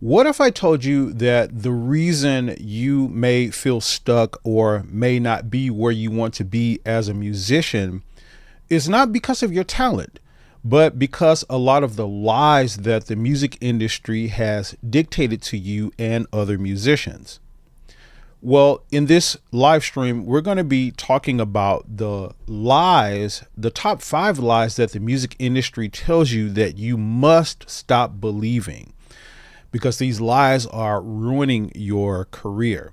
What if I told you that the reason you may feel stuck or may not be where you want to be as a musician is not because of your talent, but because a lot of the lies that the music industry has dictated to you and other musicians? Well, in this live stream, we're going to be talking about the lies, the top 5 lies that the music industry tells you that you must stop believing, because these lies are ruining your career.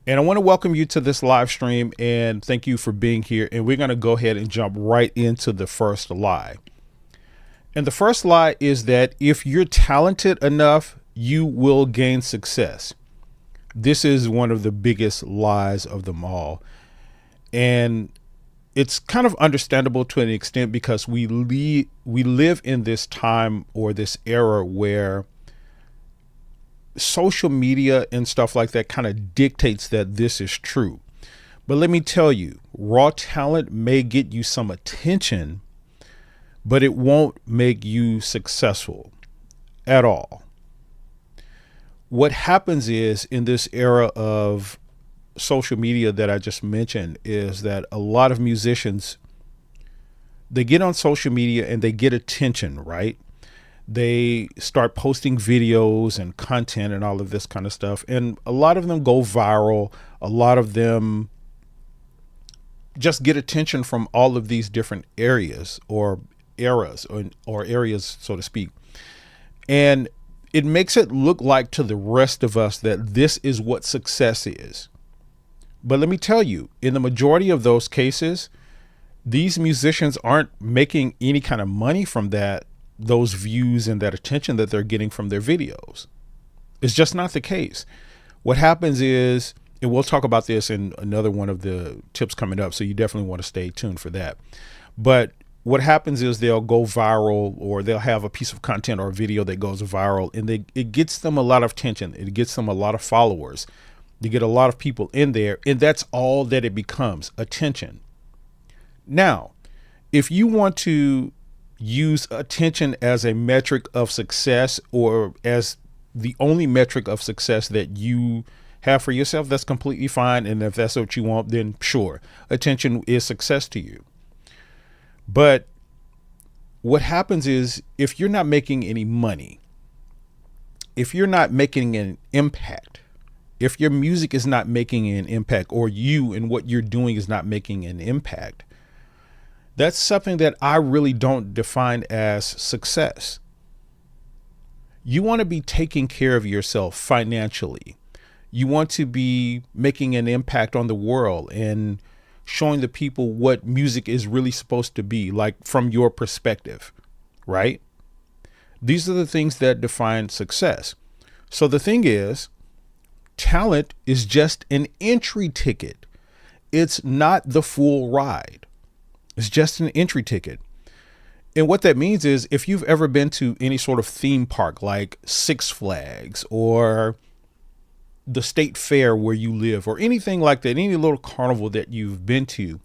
And I want to welcome you to this live stream and thank you for being here. And we're going to go ahead and jump right into the first lie. And the first lie is that if you're talented enough, you will gain success. This is one of the biggest lies of them all. And it's kind of understandable to an extent because we live in this time or this era where social media and stuff like that kind of dictates that this is true. But let me tell you, raw talent may get you some attention, but it won't make you successful at all. What happens is, in this era of social media that I just mentioned, is that a lot of musicians, they get on social media and they get attention, right? They start posting videos and content and all of this kind of stuff. And a lot of them go viral. A lot of them just get attention from all of these different areas or eras or areas, so to speak. And it makes it look like to the rest of us that this is what success is. But let me tell you, in the majority of those cases, these musicians aren't making any kind of money from those views and that attention that they're getting from their videos. It's just not the case. What happens is, and we'll talk about this in another one of the tips coming up, so you definitely want to stay tuned for that. But what happens is they'll go viral, or they'll have a piece of content or a video that goes viral, and it gets them a lot of attention. It gets them a lot of followers. You get a lot of people in there, and that's all that it becomes, attention. Now, if you want to use attention as a metric of success, or as the only metric of success that you have for yourself, that's completely fine. And if that's what you want, then sure, attention is success to you. But what happens is, if you're not making any money, if you're not making an impact, if your music is not making an impact, or you and what you're doing is not making an impact, that's something that I really don't define as success. You want to be taking care of yourself financially. You want to be making an impact on the world and showing the people what music is really supposed to be like from your perspective, right? These are the things that define success. So the thing is, talent is just an entry ticket. It's not the full ride. It's just an entry ticket. And what that means is, if you've ever been to any sort of theme park like Six Flags or the state fair where you live, or anything like that, any little carnival that you've been to,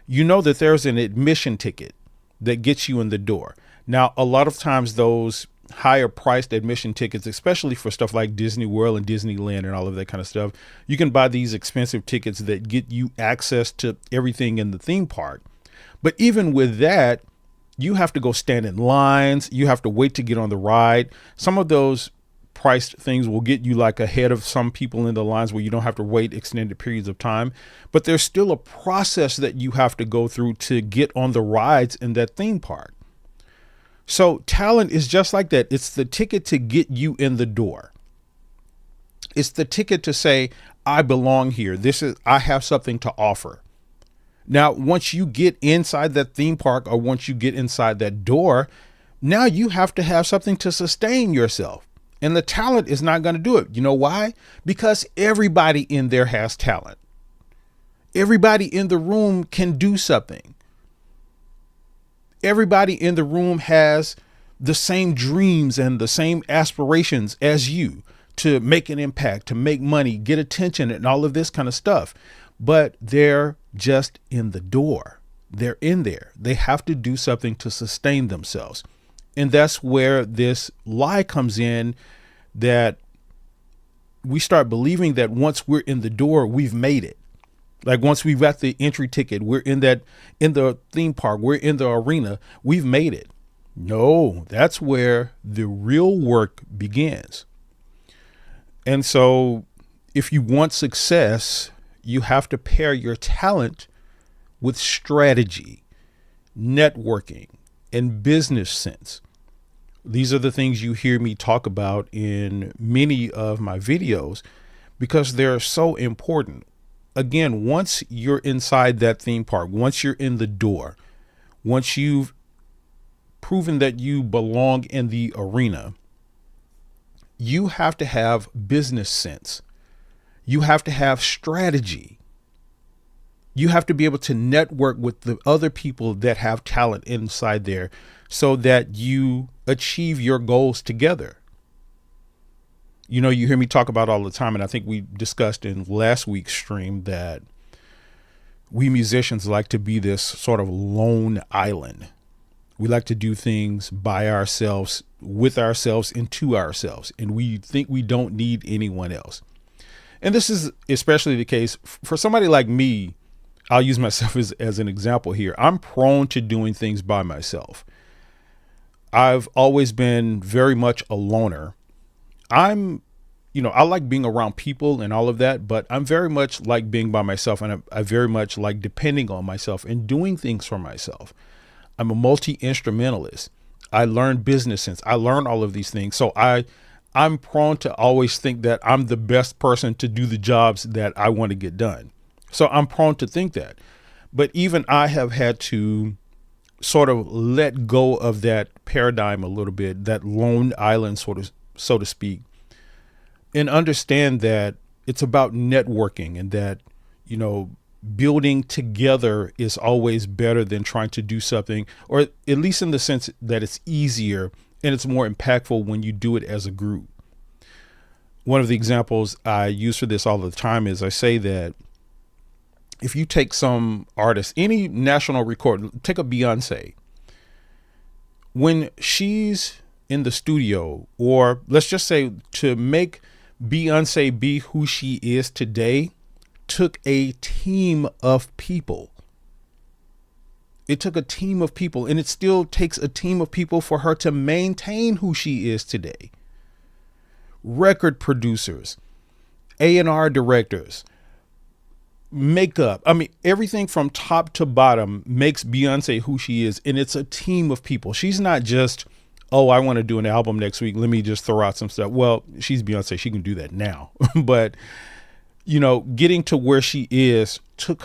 you know that there's an admission ticket that gets you in the door. Now, a lot of times those higher priced admission tickets, especially for stuff like Disney World and Disneyland and all of that kind of stuff, you can buy these expensive tickets that get you access to everything in the theme park. But even with that, you have to go stand in lines. You have to wait to get on the ride. Some of those priced things will get you like ahead of some people in the lines where you don't have to wait extended periods of time. But there's still a process that you have to go through to get on the rides in that theme park. So talent is just like that. It's the ticket to get you in the door. It's the ticket to say, I belong here. I have something to offer. Now, once you get inside that theme park, or once you get inside that door, now you have to have something to sustain yourself. And the talent is not going to do it. You know why? Because everybody in there has talent. Everybody in the room can do something. Everybody in the room has the same dreams and the same aspirations as you, to make an impact, to make money, get attention, and all of this kind of stuff. But they're just in the door. They're in there. They have to do something to sustain themselves. And that's where this lie comes in, that we start believing that once we're in the door, we've made it. Like once we've got the entry ticket, we're in the theme park, we're in the arena, we've made it. No, that's where the real work begins. And so if you want success, you have to pair your talent with strategy, networking, and business sense. These are the things you hear me talk about in many of my videos because they're so important. Again, once you're inside that theme park, once you're in the door, once you've proven that you belong in the arena, you have to have business sense. You have to have strategy. You have to be able to network with the other people that have talent inside there so that you achieve your goals together. You know, you hear me talk about all the time, and I think we discussed in last week's stream that we musicians like to be this sort of lone island. We like to do things by ourselves, with ourselves, and to ourselves, and we think we don't need anyone else. And this is especially the case for somebody like me. I'll use myself as an example here. I'm prone to doing things by myself. I've always been very much a loner. I like being around people and all of that, but I'm very much like being by myself, and I very much like depending on myself and doing things for myself. I'm a multi-instrumentalist. I learn business sense. I learn all of these things. So I'm prone to always think that I'm the best person to do the jobs that I want to get done. So I'm prone to think that. But even I have had to sort of let go of that paradigm a little bit, that lone island so to speak, and understand that it's about networking and that, building together is always better than trying to do something, or at least in the sense that it's easier and it's more impactful when you do it as a group. One of the examples I use for this all the time is I say that if you take some artist, any national record, take a Beyonce, when she's in the studio, or let's just say to make Beyonce be who she is today, took a team of people. It took a team of people, and it still takes a team of people for her to maintain who she is today. Record producers, A&R directors, makeup. I mean, everything from top to bottom makes Beyonce who she is. And it's a team of people. She's not just, oh, I want to do an album next week. Let me just throw out some stuff. Well, she's Beyonce. She can do that now. But, getting to where she is took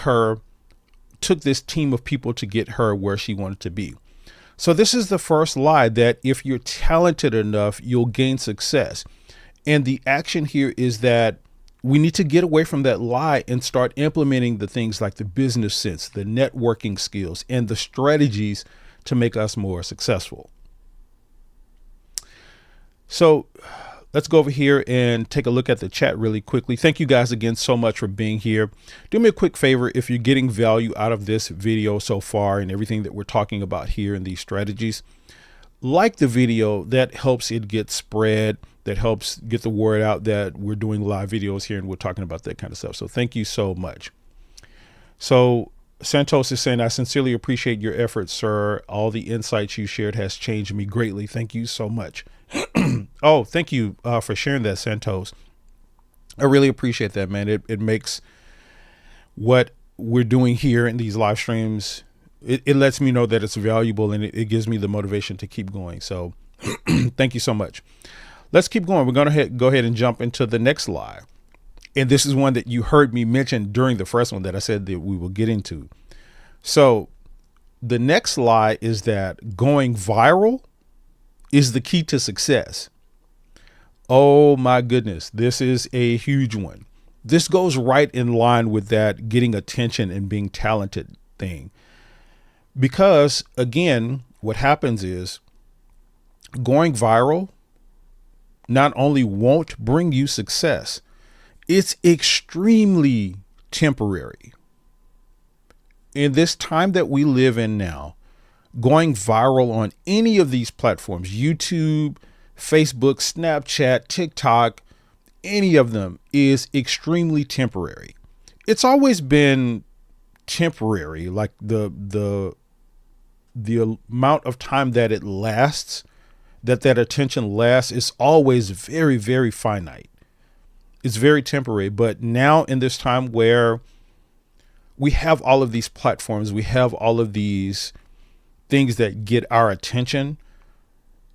this team of people to get her where she wanted to be. So this is the first lie, that if you're talented enough, you'll gain success. And the action here is that we need to get away from that lie and start implementing the things like the business sense, the networking skills, and the strategies to make us more successful. So let's go over here and take a look at the chat really quickly. Thank you guys again so much for being here. Do me a quick favor. If you're getting value out of this video so far and everything that we're talking about here in these strategies, like the video. That helps it get spread. That helps get the word out that we're doing live videos here and we're talking about that kind of stuff. So thank you so much. So Santos is saying, I sincerely appreciate your efforts, sir. All the insights you shared has changed me greatly. Thank you so much. Oh, thank you for sharing that, Santos. I really appreciate that, man. It makes what we're doing here in these live streams, it lets me know that it's valuable, and it gives me the motivation to keep going. So thank you so much. Let's keep going. We're going to go ahead and jump into the next lie. And this is one that you heard me mention during the first one that I said that we will get into. So the next lie is that going viral is the key to success. Oh my goodness. This is a huge one. This goes right in line with that getting attention and being talented thing. Because again, what happens is going viral not only won't bring you success, it's extremely temporary. In this time that we live in now, going viral on any of these platforms, YouTube, Facebook, Snapchat, TikTok, any of them is extremely temporary. It's always been temporary, like the amount of time that it lasts, that attention lasts, is always very, very finite. It's very temporary. But now in this time where we have all of these platforms, we have all of these things that get our attention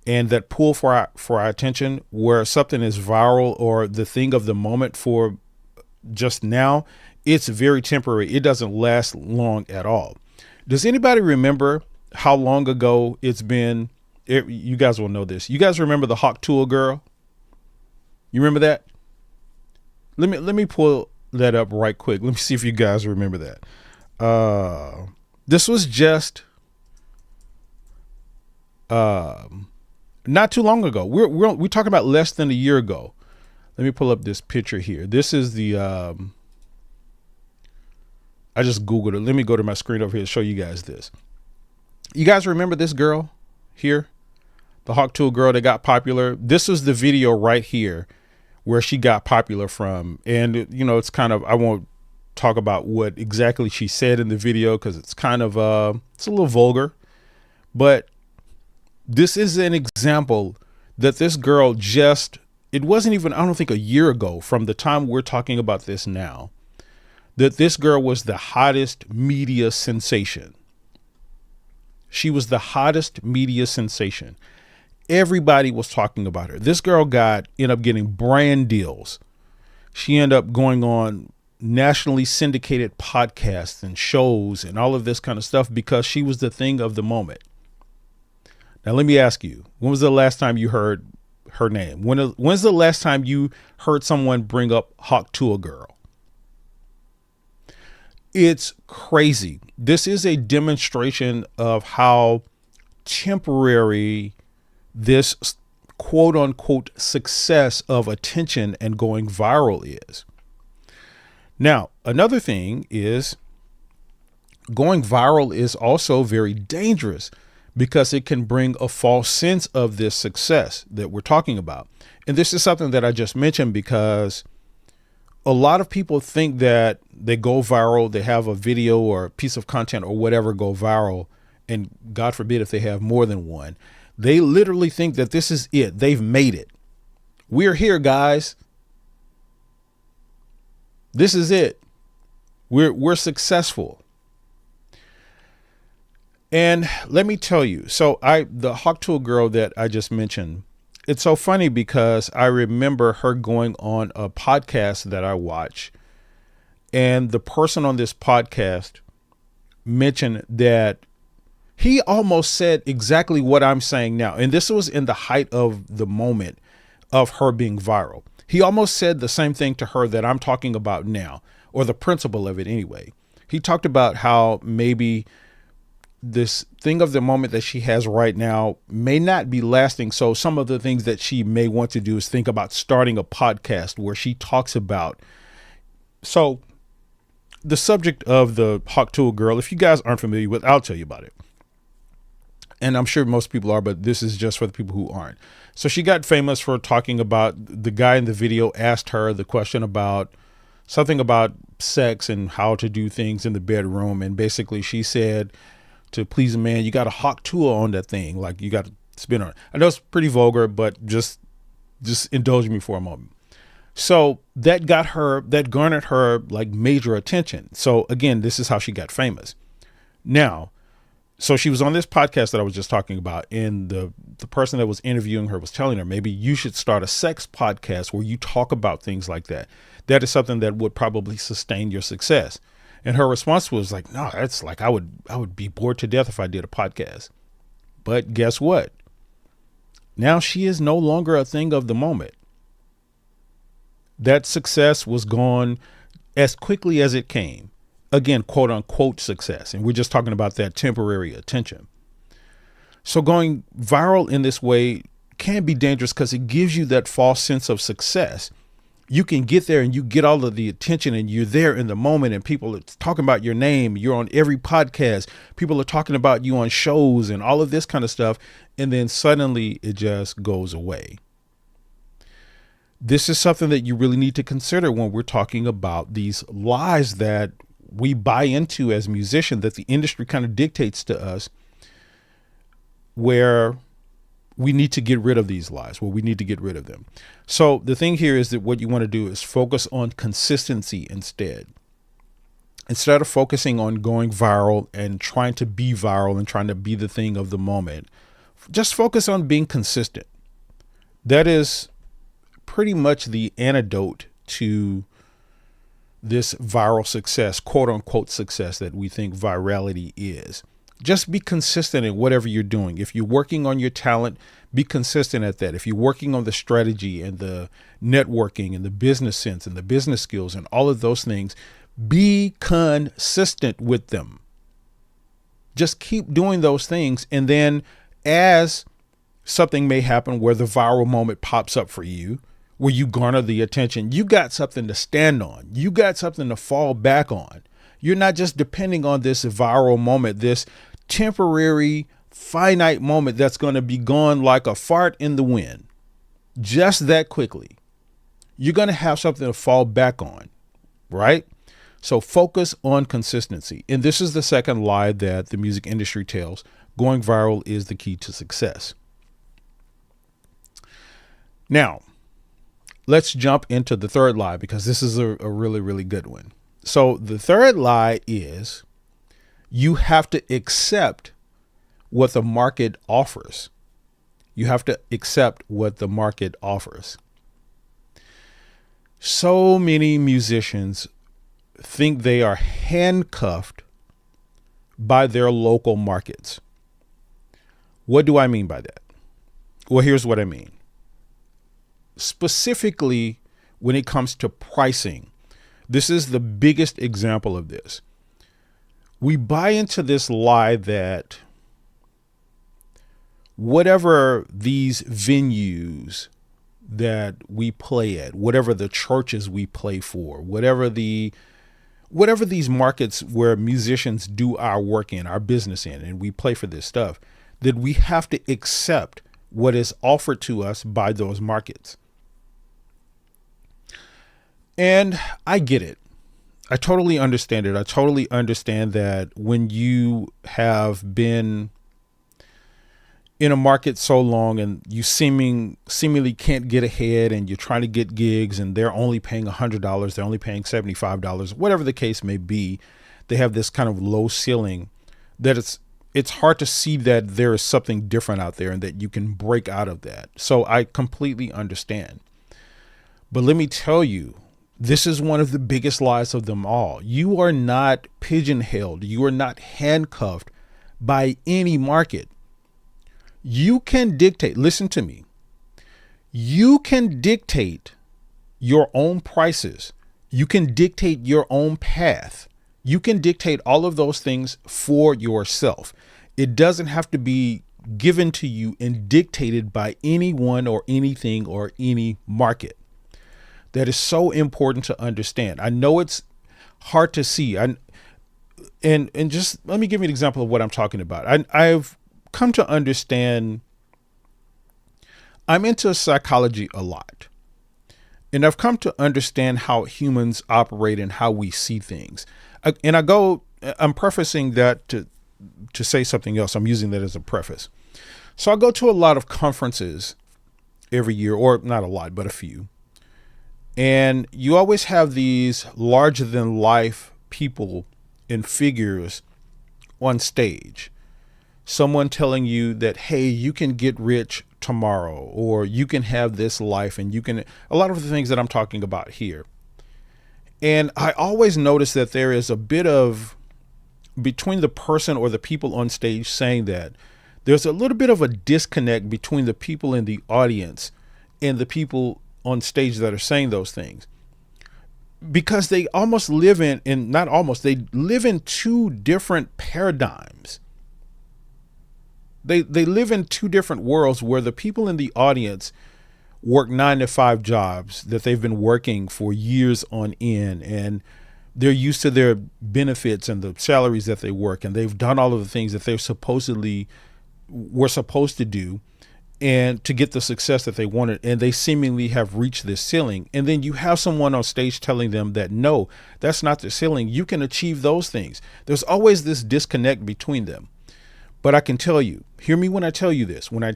and that pull for our attention, where something is viral or the thing of the moment for just now, it's very temporary. It doesn't last long at all. Does anybody remember how long ago it's been? You guys will know this. You guys remember the Hawk Tuah girl? You remember that? Let me pull that up right quick. Let me see if you guys remember that. This was just not too long ago. We're talking about less than a year ago. Let me pull up this picture here. This is the I just Googled it. Let me go to my screen over here to show you guys this. You guys remember this girl here? The Hawk Tuah girl that got popular. This was the video right here where she got popular from. And, you know, it's kind of, I won't talk about what exactly she said in the video because it's kind of, it's a little vulgar. But this is an example that this girl just, it wasn't even, I don't think, a year ago from the time we're talking about this now, that this girl was the hottest media sensation. She was the hottest media sensation. Everybody was talking about her. This girl ended up getting brand deals. She ended up going on nationally syndicated podcasts and shows and all of this kind of stuff because she was the thing of the moment. Now, let me ask you, when was the last time you heard her name? When's the last time you heard someone bring up Hawk Tuah girl? It's crazy. This is a demonstration of how temporary this quote unquote success of attention and going viral is. Now, another thing is going viral is also very dangerous because it can bring a false sense of this success that we're talking about. And this is something that I just mentioned because a lot of people think that they go viral, they have a video or a piece of content or whatever go viral, and God forbid if they have more than one, they literally think that this is it. They've made it. We're here, guys. This is it. We're successful. And let me tell you, so the Hawk Tuah girl that I just mentioned, it's so funny because I remember her going on a podcast that I watch, and the person on this podcast mentioned that he almost said exactly what I'm saying now. And this was in the height of the moment of her being viral. He almost said the same thing to her that I'm talking about now, or the principle of it anyway. He talked about how maybe this thing of the moment that she has right now may not be lasting. So some of the things that she may want to do is think about starting a podcast where she talks about. So the subject of the Hawk Tuah girl, if you guys aren't familiar with, I'll tell you about it. And I'm sure most people are, but this is just for the people who aren't. So she got famous for talking about, the guy in the video asked her the question about something about sex and how to do things in the bedroom. And basically she said, to please a man, you got a Hawk Tuah on that thing. Like, you got to spin on it. I know it's pretty vulgar, but just indulge me for a moment. So that garnered her like major attention. So again, this is how she got famous. Now, so she was on this podcast that I was just talking about, and the person that was interviewing her was telling her, maybe you should start a sex podcast where you talk about things like that. That is something that would probably sustain your success. And her response was like, no, that's like, I would be bored to death if I did a podcast. But guess what? Now she is no longer a thing of the moment. That success was gone as quickly as it came. Again, quote unquote success. And we're just talking about that temporary attention. So going viral in this way can be dangerous because it gives you that false sense of success. You can get there and you get all of the attention and you're there in the moment and people are talking about your name. You're on every podcast. People are talking about you on shows and all of this kind of stuff. And then suddenly it just goes away. This is something that you really need to consider when we're talking about these lies that we buy into as musicians, that the industry kind of dictates to us, where we need to get rid of these lies, where we need to get rid of them. So the thing here is that what you want to do is focus on consistency instead. Instead of focusing on going viral and trying to be viral and trying to be the thing of the moment, just focus on being consistent. That is pretty much the antidote to this viral success, quote unquote success, that we think virality is. Just be consistent in whatever you're doing. If you're working on your talent, be consistent at that. If you're working on the strategy and the networking and the business sense and the business skills and all of those things, be consistent with them. Just keep doing those things. And then as something may happen where the viral moment pops up for you, where you garner the attention, you got something to stand on. You got something to fall back on. You're not just depending on this viral moment, this temporary, finite moment that's going to be gone like a fart in the wind, just that quickly. You're going to have something to fall back on, right? So focus on consistency. And this is the second lie that the music industry tells. Going viral is the key to success. Now, let's jump into the third lie, because this is a really, really good one. So the third lie is you have to accept what the market offers. You have to accept what the market offers. So many musicians think they are handcuffed by their local markets. What do I mean by that? Well, here's what I mean. Specifically, when it comes to pricing, this is the biggest example of this. We buy into this lie that whatever these venues that we play at, whatever the churches we play for, whatever these markets where musicians do our work in, our business in, and we play for this stuff, that we have to accept what is offered to us by those markets. And I get it. I totally understand it. I totally understand that when you have been in a market so long and you seemingly can't get ahead, and you're trying to get gigs and they're only paying $100, they're only paying $75, whatever the case may be, they have this kind of low ceiling that it's hard to see that there is something different out there and that you can break out of that. So I completely understand. But let me tell you, this is one of the biggest lies of them all. You are not pigeonholed. You are not handcuffed by any market. You can dictate, listen to me. You can dictate your own prices. You can dictate your own path. You can dictate all of those things for yourself. It doesn't have to be given to you and dictated by anyone or anything or any market. That is so important to understand. I know it's hard to see. And just let me give you an example of what I'm talking about. I've come to understand, I'm into psychology a lot. And I've come to understand how humans operate and how we see things. I'm prefacing that to say something else. I'm using that as a preface. So I go to a lot of conferences every year, or not a lot, but a few. And you always have these larger than life people and figures on stage. Someone telling you that, hey, you can get rich tomorrow, or you can have this life, and you can, a lot of the things that I'm talking about here. And I always notice that there is a bit of, between the person or the people on stage saying that, there's a little bit of a disconnect between the people in the audience and the people on stage that are saying those things, because they almost live they live in two different paradigms. They live in two different worlds, where the people in the audience work 9-to-5 jobs that they've been working for years on end, and they're used to their benefits and the salaries that they work, and they've done all of the things that were supposed to do. and to get the success that they wanted, and they seemingly have reached this ceiling. And then you have someone on stage telling them that no, that's not the ceiling, you can achieve those things. There's always this disconnect between them. But I can tell you, hear me when I tell you this, when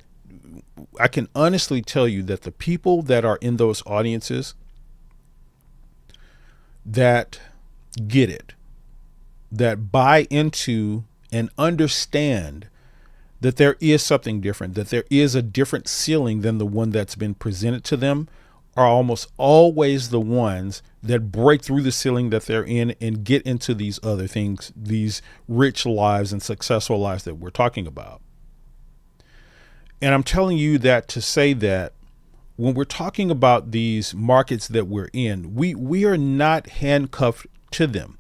I can honestly tell you that the people that are in those audiences that get it, that buy into and understand that there is something different, that there is a different ceiling than the one that's been presented to them, are almost always the ones that break through the ceiling that they're in and get into these other things, these rich lives and successful lives that we're talking about. And I'm telling you that to say that when we're talking about these markets that we're in, we are not handcuffed to them.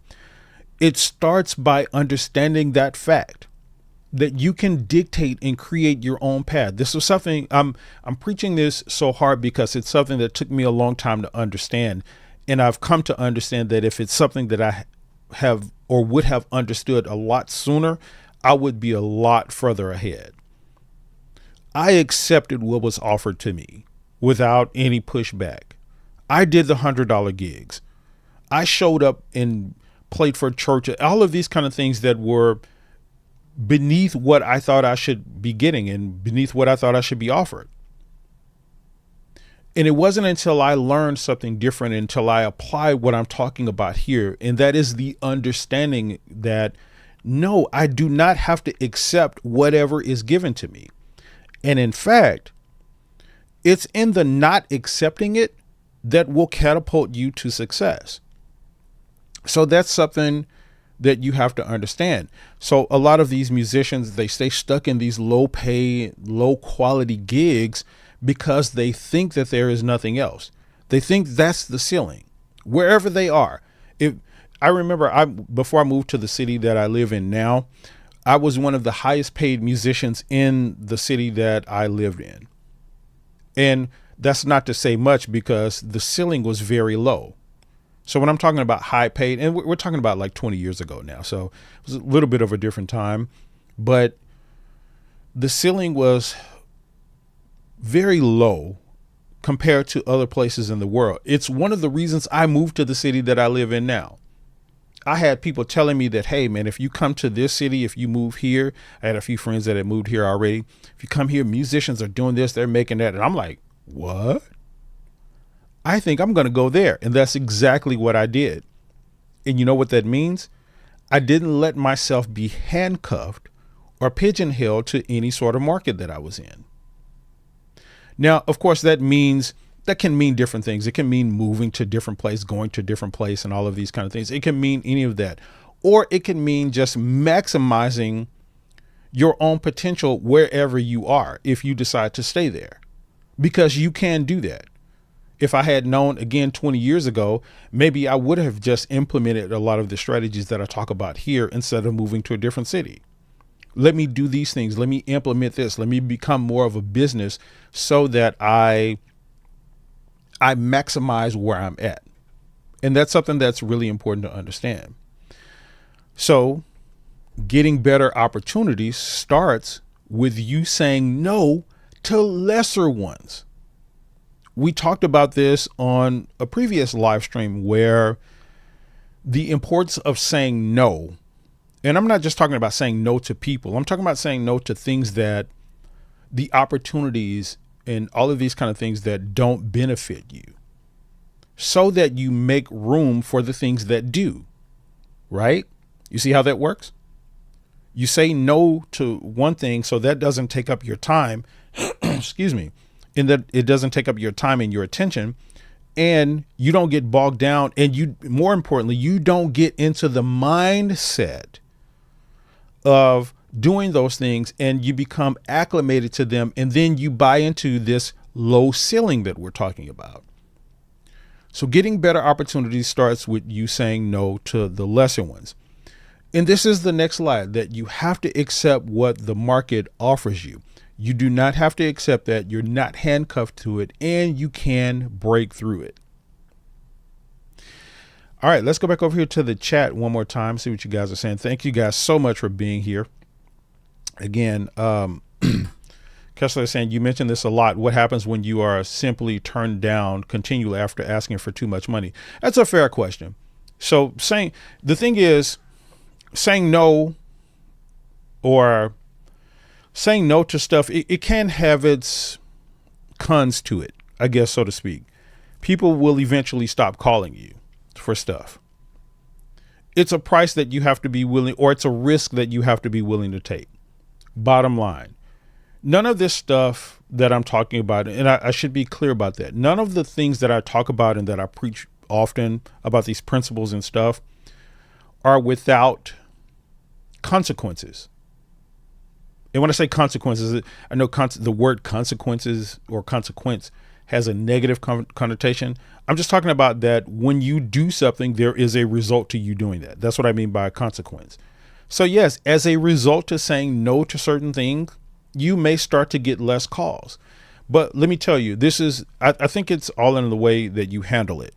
It starts by understanding that fact, that you can dictate and create your own path. This is something I'm preaching this so hard because it's something that took me a long time to understand. And I've come to understand that if it's something that I have or would have understood a lot sooner, I would be a lot further ahead. I accepted what was offered to me without any pushback. I did the $100 gigs. I showed up and played for church, all of these kind of things that were beneath what I thought I should be getting and beneath what I thought I should be offered. And it wasn't until I learned something different, until I applied what I'm talking about here, and that is the understanding that no, I do not have to accept whatever is given to me. And in fact, it's in the not accepting it that will catapult you to success. So that's something that you have to understand. So a lot of these musicians, they stay stuck in these low pay, low quality gigs because they think that there is nothing else. They think that's the ceiling wherever they are. If I remember, before I moved to the city that I live in now, I was one of the highest paid musicians in the city that I lived in. And that's not to say much because the ceiling was very low. So when I'm talking about high paid, and we're talking about like 20 years ago now, so it was a little bit of a different time, but the ceiling was very low compared to other places in the world. It's one of the reasons I moved to the city that I live in now. I had people telling me that, hey, man, if you come to this city, if you move here, I had a few friends that had moved here already. If you come here, musicians are doing this, they're making that. And I'm like, what? I think I'm going to go there. And that's exactly what I did. And you know what that means? I didn't let myself be handcuffed or pigeonholed to any sort of market that I was in. Now, of course, that can mean different things. It can mean moving to different place, going to different place, and all of these kind of things. It can mean any of that. Or it can mean just maximizing your own potential wherever you are if you decide to stay there, because you can do that. If I had known, again, 20 years ago, maybe I would have just implemented a lot of the strategies that I talk about here instead of moving to a different city. Let me do these things. Let me implement this. Let me become more of a business so that I maximize where I'm at. And that's something that's really important to understand. So getting better opportunities starts with you saying no to lesser ones. We talked about this on a previous live stream where the importance of saying no, and I'm not just talking about saying no to people. I'm talking about saying no to things that the opportunities and all of these kind of things that don't benefit you, so that you make room for the things that do, right? You see how that works? You say no to one thing so that doesn't take up your time, excuse me, in that it doesn't take up your time and your attention, and you don't get bogged down, and you, more importantly, you don't get into the mindset of doing those things and you become acclimated to them, and then you buy into this low ceiling that we're talking about. So getting better opportunities starts with you saying no to the lesser ones. And this is the next slide, that you have to accept what the market offers you. You do not have to accept that. You're not handcuffed to it, and you can break through it. All right, let's go back over here to the chat one more time, see what you guys are saying. Thank you guys so much for being here. Again, Kessler is saying, you mentioned this a lot. What happens when you are simply turned down continually after asking for too much money? That's a fair question. So the thing is, saying no or saying no to stuff, it can have its cons to it, I guess, so to speak. People will eventually stop calling you for stuff. It's a price that you have to be willing, or it's a risk that you have to be willing to take. Bottom line, none of this stuff that I'm talking about, and I should be clear about that, none of the things that I talk about and that I preach often about these principles and stuff are without consequences. And when I say consequences, I know the word consequences or consequence has a negative connotation. I'm just talking about that when you do something, there is a result to you doing that. That's what I mean by a consequence. So yes, as a result to saying no to certain things, you may start to get less calls. But let me tell you, I think it's all in the way that you handle it.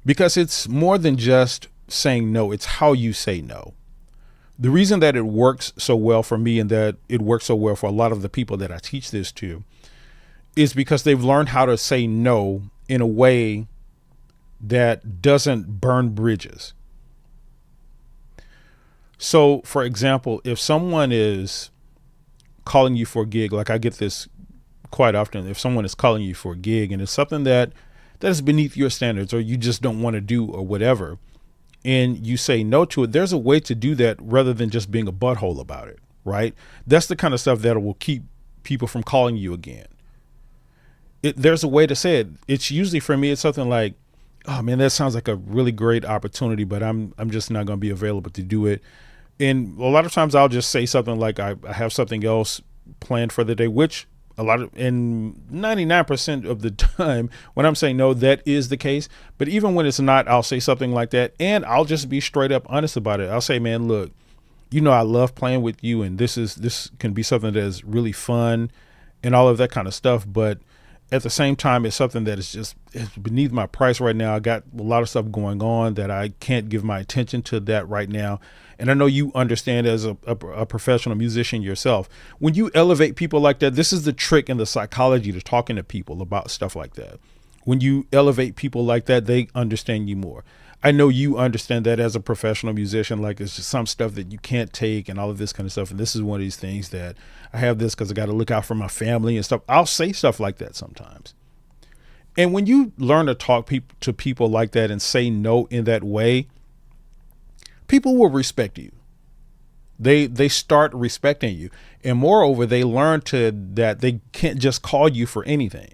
Because it's more than just saying no, it's how you say no. The reason that it works so well for me and that it works so well for a lot of the people that I teach this to is because they've learned how to say no in a way that doesn't burn bridges. So, for example, if someone is calling you for a gig, like I get this quite often, if someone is calling you for a gig and it's something that is beneath your standards or you just don't want to do or whatever, and you say no to it, there's a way to do that rather than just being a butthole about it, right? That's the kind of stuff that will keep people from calling you again. There's a way to say it. It's usually, for me, it's something like, oh man, that sounds like a really great opportunity, but I'm just not going to be available to do it. And a lot of times I'll just say something like I have something else planned for the day, which in 99% of the time when I'm saying no, that is the case. But even when it's not, I'll say something like that, and I'll just be straight up honest about it. I'll say, man, look, I love playing with you, and this can be something that is really fun and all of that kind of stuff. But at the same time, it's something that it's beneath my price right now. I got a lot of stuff going on that I can't give my attention to that right now. And I know you understand as a professional musician yourself, when you elevate people like that, this is the trick in the psychology to talking to people about stuff like that. When you elevate people like that, they understand you more. I know you understand that as a professional musician, like it's just some stuff that you can't take and all of this kind of stuff. And this is one of these things that I have this because I got to look out for my family and stuff. I'll say stuff like that sometimes. And when you learn to talk to people like that and say no in that way, people will respect you. They start respecting you. And moreover, they learn that they can't just call you for anything.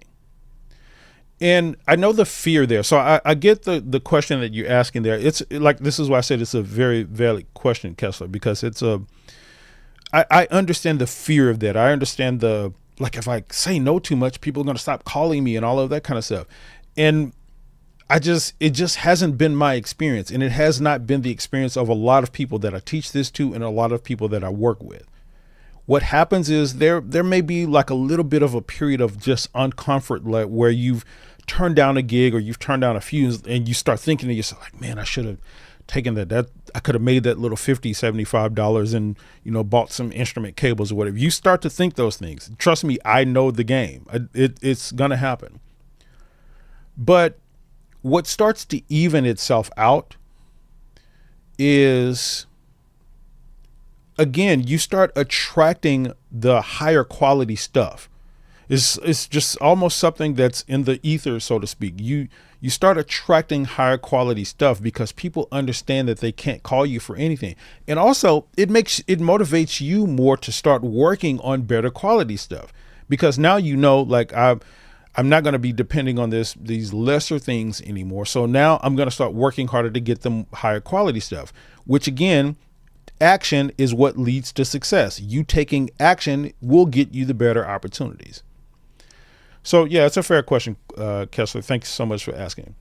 And I know the fear there. So I get the question that you're asking there. It's like, this is why I said it's a very valid question, Kessler, because I understand the fear of that. I understand if I say no too much, people are going to stop calling me and all of that kind of stuff. And it just hasn't been my experience. And it has not been the experience of a lot of people that I teach this to and a lot of people that I work with. What happens is there may be like a little bit of a period of just uncomfort, like where you've turned down a gig or you've turned down a few and you start thinking to yourself like, man, I should have taken that I could have made that little $50, $75 and, bought some instrument cables or whatever. You start to think those things. Trust me, I know the game. It's going to happen. But what starts to even itself out is, again, you start attracting the higher quality stuff. It's just almost something that's in the ether, so to speak. You start attracting higher quality stuff because people understand that they can't call you for anything. And also it motivates you more to start working on better quality stuff, because now like I'm not going to be depending on these lesser things anymore. So now I'm going to start working harder to get them higher quality stuff, which again, action is what leads to success. You taking action will get you the better opportunities. So yeah, it's a fair question, Kessler. Thanks so much for asking.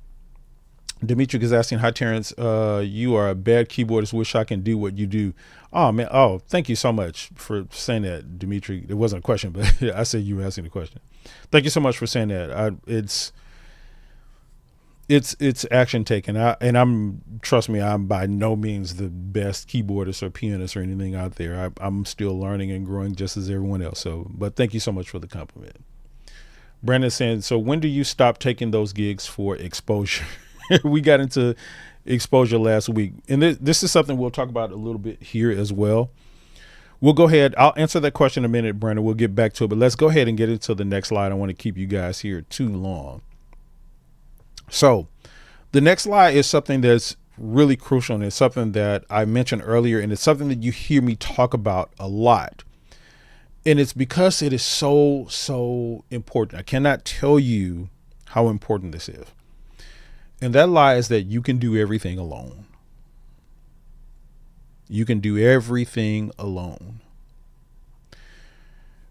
Dimitri is asking, hi, Terrence. You are a bad keyboardist. Wish I can do what you do. Oh man. Oh, thank you so much for saying that, Dimitri. It wasn't a question, but I said you were asking the question. Thank you so much for saying that. it's action taken. Trust me, I'm by no means the best keyboardist or pianist or anything out there. I'm still learning and growing just as everyone else. So, but thank you so much for the compliment. Brandon saying, so when do you stop taking those gigs for exposure? We got into exposure last week, and this is something we'll talk about a little bit here as well. We'll go ahead. I'll answer that question in a minute, Brandon. We'll get back to it, but let's go ahead and get into the next slide. I don't want to keep you guys here too long. So the next slide is something that's really crucial, and it's something that I mentioned earlier, and it's something that you hear me talk about a lot. And it's because it is so important. I cannot tell you how important this is. And that lie is that you can do everything alone. You can do everything alone.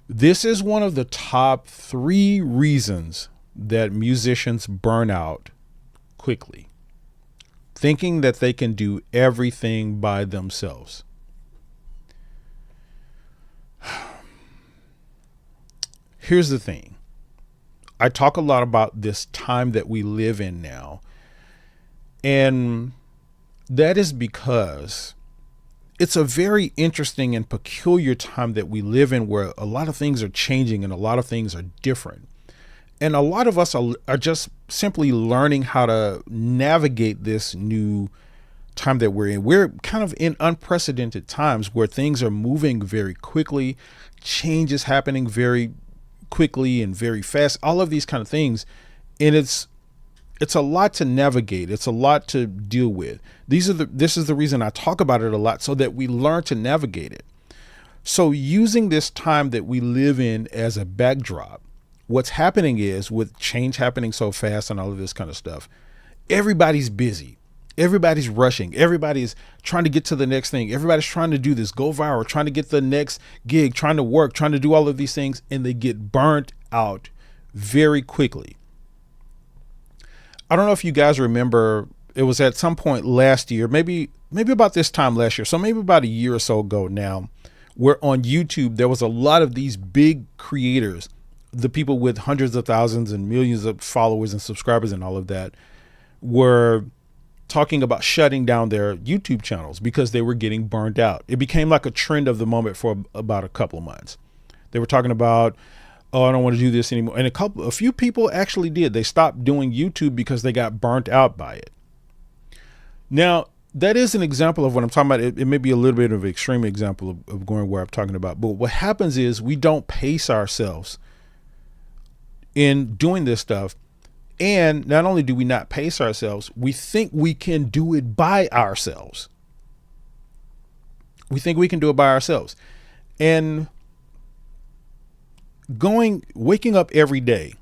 This is one of the top 3 reasons that musicians burn out quickly, thinking that they can do everything by themselves. Here's the thing. I talk a lot about this time that we live in now, and that is because it's a very interesting and peculiar time that we live in, where a lot of things are changing and a lot of things are different. And a lot of us are just simply learning how to navigate this new time that we're in. We're kind of in unprecedented times where things are moving very quickly. Change is happening very quickly and very fast, all of these kind of things. And it's a lot to navigate. It's a lot to deal with. This is the reason I talk about it a lot, so that we learn to navigate it. So using this time that we live in as a backdrop, what's happening is, with change happening so fast and all of this kind of stuff, everybody's busy. Everybody's rushing. Everybody's trying to get to the next thing. Everybody's trying to do this, go viral, trying to get the next gig, trying to work, trying to do all of these things, and they get burnt out very quickly. I don't know if you guys remember, it was at some point last year, maybe about this time last year, so maybe about a year or so ago now, where on YouTube there was a lot of these big creators, the people with hundreds of thousands and millions of followers and subscribers and all of that, were talking about shutting down their YouTube channels because they were getting burned out. It became like a trend of the moment for about a couple of months. They were talking about, oh, I don't want to do this anymore. And a few people actually did. They stopped doing YouTube because they got burnt out by it. Now, that is an example of what I'm talking about. It may be a little bit of an extreme example of going where I'm talking about. But what happens is, we don't pace ourselves in doing this stuff. And not only do we not pace ourselves, we think we can do it by ourselves. We think we can do it by ourselves. And waking up every day,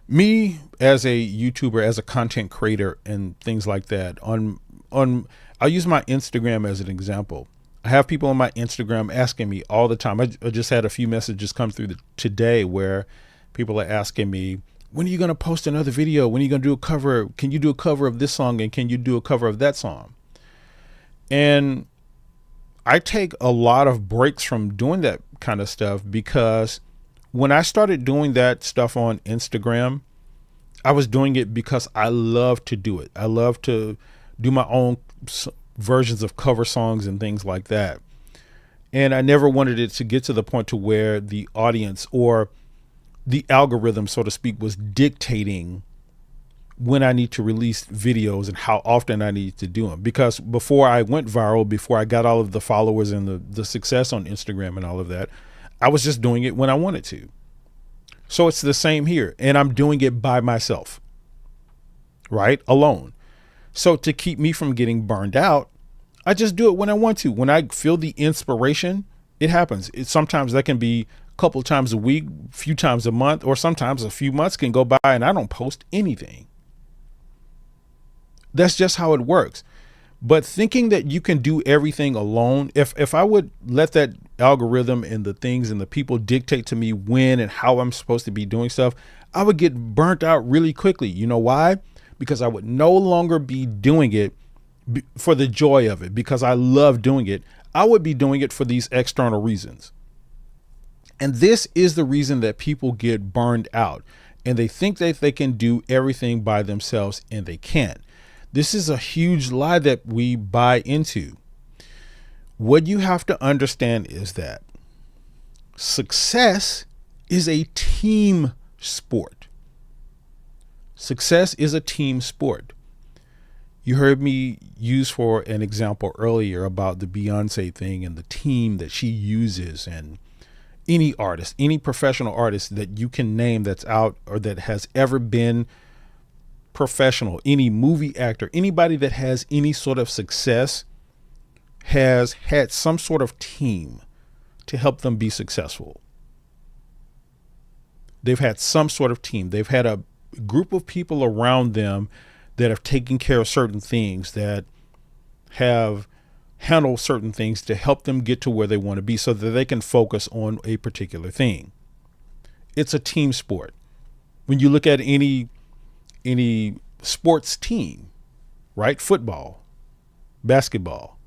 me as a YouTuber, as a content creator and things like that, I'll use my Instagram as an example. I have people on my Instagram asking me all the time. I just had a few messages come through today where people are asking me, when are you going to post another video? When are you going to do a cover? Can you do a cover of this song? And can you do a cover of that song? And I take a lot of breaks from doing that kind of stuff, because when I started doing that stuff on Instagram, I was doing it because I love to do it. I love to do my own versions of cover songs and things like that. And I never wanted it to get to the point to where the audience or the algorithm, so to speak, was dictating when I need to release videos and how often I need to do them. Because before I went viral, before I got all of the followers and the success on Instagram and all of that, I was just doing it when I wanted to. So it's the same here. And I'm doing it by myself, right? Alone. So to keep me from getting burned out, I just do it when I want to. When I feel the inspiration, it happens. Sometimes that can be a couple times a week, a few times a month, or sometimes a few months can go by and I don't post anything. That's just how it works. But thinking that you can do everything alone, if I would let that algorithm and the things and the people dictate to me when and how I'm supposed to be doing stuff, I would get burnt out really quickly. You know why? Because I would no longer be doing it for the joy of it, because I love doing it. I would be doing it for these external reasons. And this is the reason that people get burned out. and they think that they can do everything by themselves, and they can't. This is a huge lie that we buy into. What you have to understand is that success is a team sport. Success is a team sport. You heard me use for an example earlier about the Beyonce thing and the team that she uses, and any artist, any professional artist that you can name that's out or that has ever been professional, any movie actor, anybody that has any sort of success has had some sort of team to help them be successful. They've had some sort of team. They've had a group of people around them that have taken care of certain things, that have handled certain things to help them get to where they want to be so that they can focus on a particular thing. It's a team sport. When you look at any sports team, right? Football, basketball,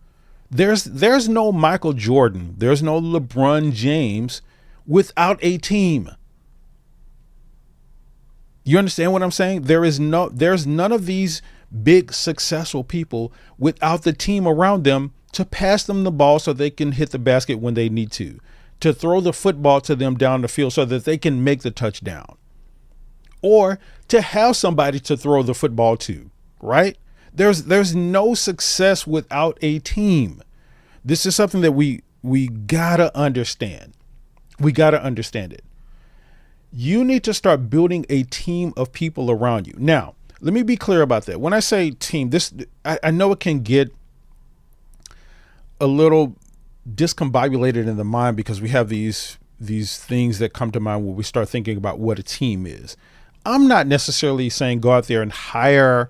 there's no Michael Jordan, there's no LeBron James without a team. You understand what I'm saying? There's none of these big successful people without the team around them to pass them the ball so they can hit the basket when they need to throw the football to them down the field so that they can make the touchdown, or to have somebody to throw the football to, right? There's no success without a team. This is something that we gotta understand. We gotta understand it. You need to start building a team of people around you. Now, let me be clear about that. When I say team, I know it can get a little discombobulated in the mind because we have these things that come to mind when we start thinking about what a team is. I'm not necessarily saying go out there and hire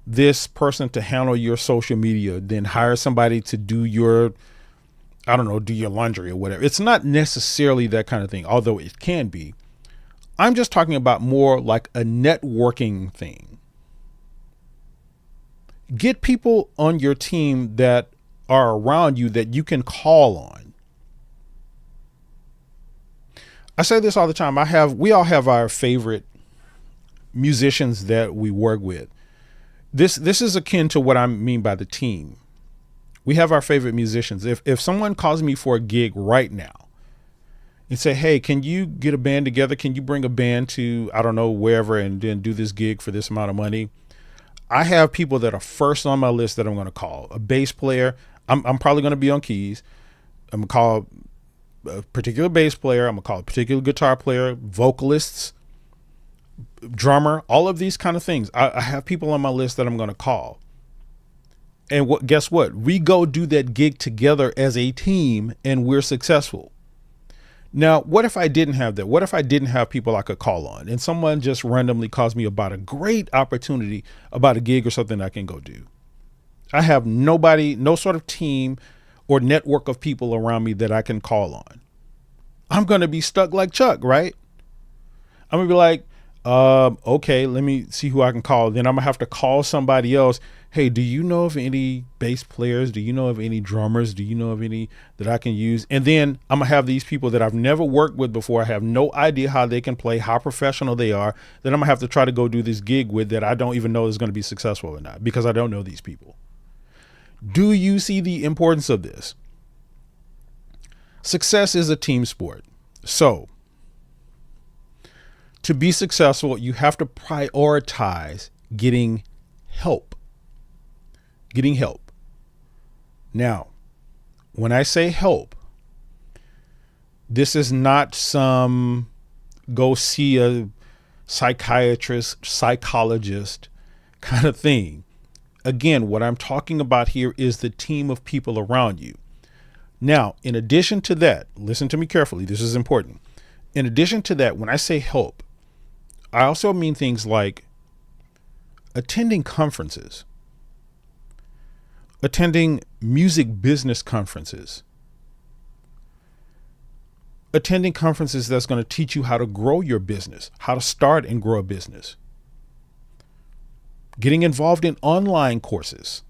this person to handle your social media, then hire somebody to do your, do your laundry or whatever. It's not necessarily that kind of thing, although it can be. I'm just talking about more like a networking thing. Get people on your team that are around you that you can call on. I say this all the time. We all have our favorite musicians that we work with. This is akin to what I mean by the team. We have our favorite musicians. If someone calls me for a gig right now and say, hey, can you get a band together? Can you bring a band to, wherever, and then do this gig for this amount of money? I have people that are first on my list that I'm going to call. A bass player. I'm probably going to be on keys. I'm going to call a particular bass player. I'm going to call a particular guitar player, vocalists, drummer, all of these kind of things. I have people on my list that I'm going to call. And guess what? We go do that gig together as a team and we're successful. Now, what if I didn't have that? What if I didn't have people I could call on and someone just randomly calls me about a great opportunity, about a gig or something I can go do? I have nobody, no sort of team or network of people around me that I can call on. I'm going to be stuck like Chuck, right? I'm going to be like, okay, let me see who I can call. Then I'm gonna have to call somebody else. Hey, do you know of any bass players? Do you know of any drummers? Do you know of any that I can use? And then I'm gonna have these people that I've never worked with before. I have no idea how they can play, how professional they are. Then I'm gonna have to try to go do this gig with that I don't even know is gonna be successful or not because I don't know these people. Do you see the importance of this? Success is a team sport. So to be successful, you have to prioritize getting help. Getting help. Now, when I say help, this is not some go see a psychiatrist, psychologist kind of thing. Again, what I'm talking about here is the team of people around you. Now, in addition to that, listen to me carefully. This is important. In addition to that, when I say help, I also mean things like attending conferences, attending music business conferences, attending conferences that's going to teach you how to grow your business, how to start and grow a business, getting involved in online courses,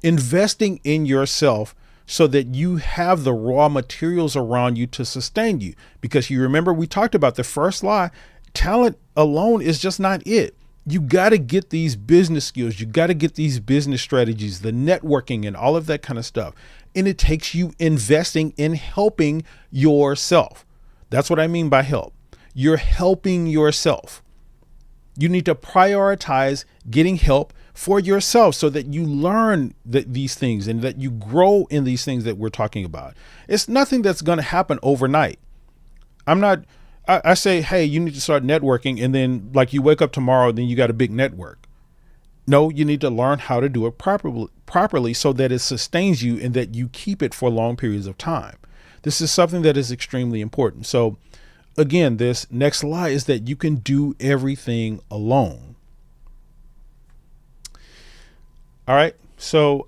investing in yourself so that you have the raw materials around you to sustain you. Because you remember, we talked about the first lie, talent alone is just not it. You got to get these business skills. You got to get these business strategies, the networking and all of that kind of stuff. And it takes you investing in helping yourself. That's what I mean by help. You're helping yourself. You need to prioritize getting help for yourself so that you learn these things and that you grow in these things that we're talking about. It's nothing that's going to happen overnight. I say, hey, you need to start networking. And then like you wake up tomorrow, then you got a big network. No, you need to learn how to do it properly so that it sustains you and that you keep it for long periods of time. This is something that is extremely important. So again, this next lie is that you can do everything alone. All right. So,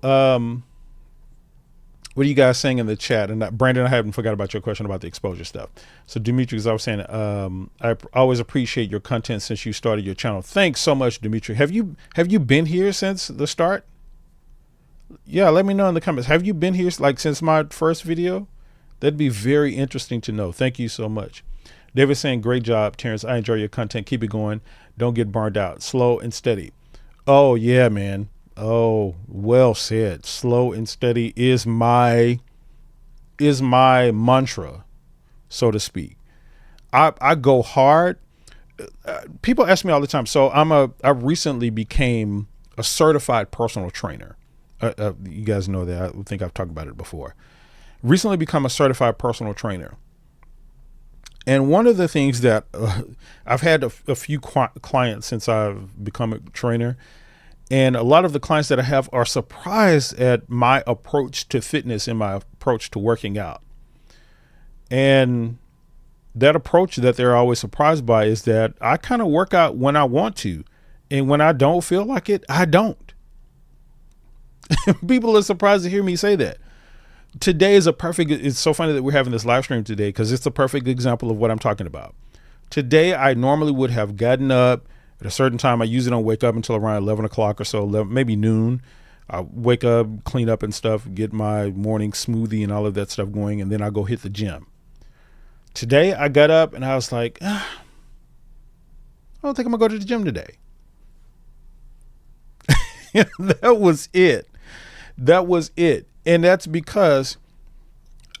what are you guys saying in the chat? And Brandon, I haven't forgot about your question about the exposure stuff. So Dimitri, as I was saying, I always appreciate your content since you started your channel. Thanks so much, Dimitri. Have you been here since the start? Yeah, let me know in the comments. Have you been here like since my first video? That'd be very interesting to know. Thank you so much. David's saying, great job, Terrence. I enjoy your content. Keep it going. Don't get burned out. Slow and steady. Oh yeah, man. Oh, well said. Slow and steady is my mantra, so to speak. I go hard. People ask me all the time. So I recently became a certified personal trainer. You guys know that. I think I've talked about it before. Recently become a certified personal trainer. And one of the things that I've had a few clients since I've become a trainer. And a lot of the clients that I have are surprised at my approach to fitness and my approach to working out. And that approach that they're always surprised by is that I kind of work out when I want to. And when I don't feel like it, I don't. People are surprised to hear me say that. Today is it's so funny that we're having this live stream today because it's a perfect example of what I'm talking about. Today, I normally would have gotten up at a certain time. I usually don't wake up until around 11 o'clock or so, maybe noon. I wake up, clean up and stuff, get my morning smoothie and all of that stuff going, and then I go hit the gym. Today, I got up and I was like, I don't think I'm gonna go to the gym today. That was it. And that's because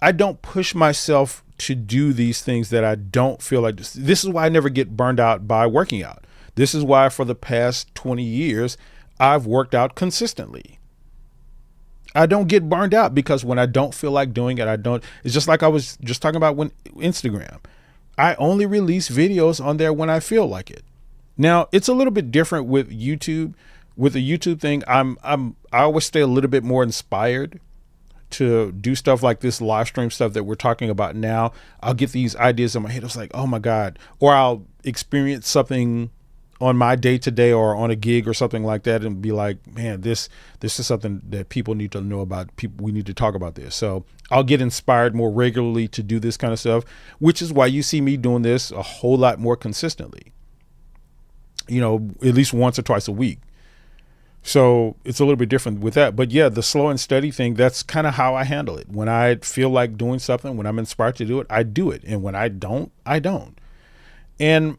I don't push myself to do these things that I don't feel like. This is why I never get burned out by working out. This is why for the past 20 years, I've worked out consistently. I don't get burned out because when I don't feel like doing it, I don't. It's just like I was just talking about when Instagram. I only release videos on there when I feel like it. Now, it's a little bit different with YouTube. With the YouTube thing, I always stay a little bit more inspired to do stuff like this live stream stuff that we're talking about now. I'll get these ideas in my head. It's like, oh my God. Or I'll experience something on my day to day or on a gig or something like that and be like, man, this is something that people need to know about. We need to talk about this. So I'll get inspired more regularly to do this kind of stuff, which is why you see me doing this a whole lot more consistently, at least once or twice a week. So it's a little bit different with that. But yeah, the slow and steady thing, that's kind of how I handle it. When I feel like doing something, when I'm inspired to do it, I do it. And when I don't, I don't. And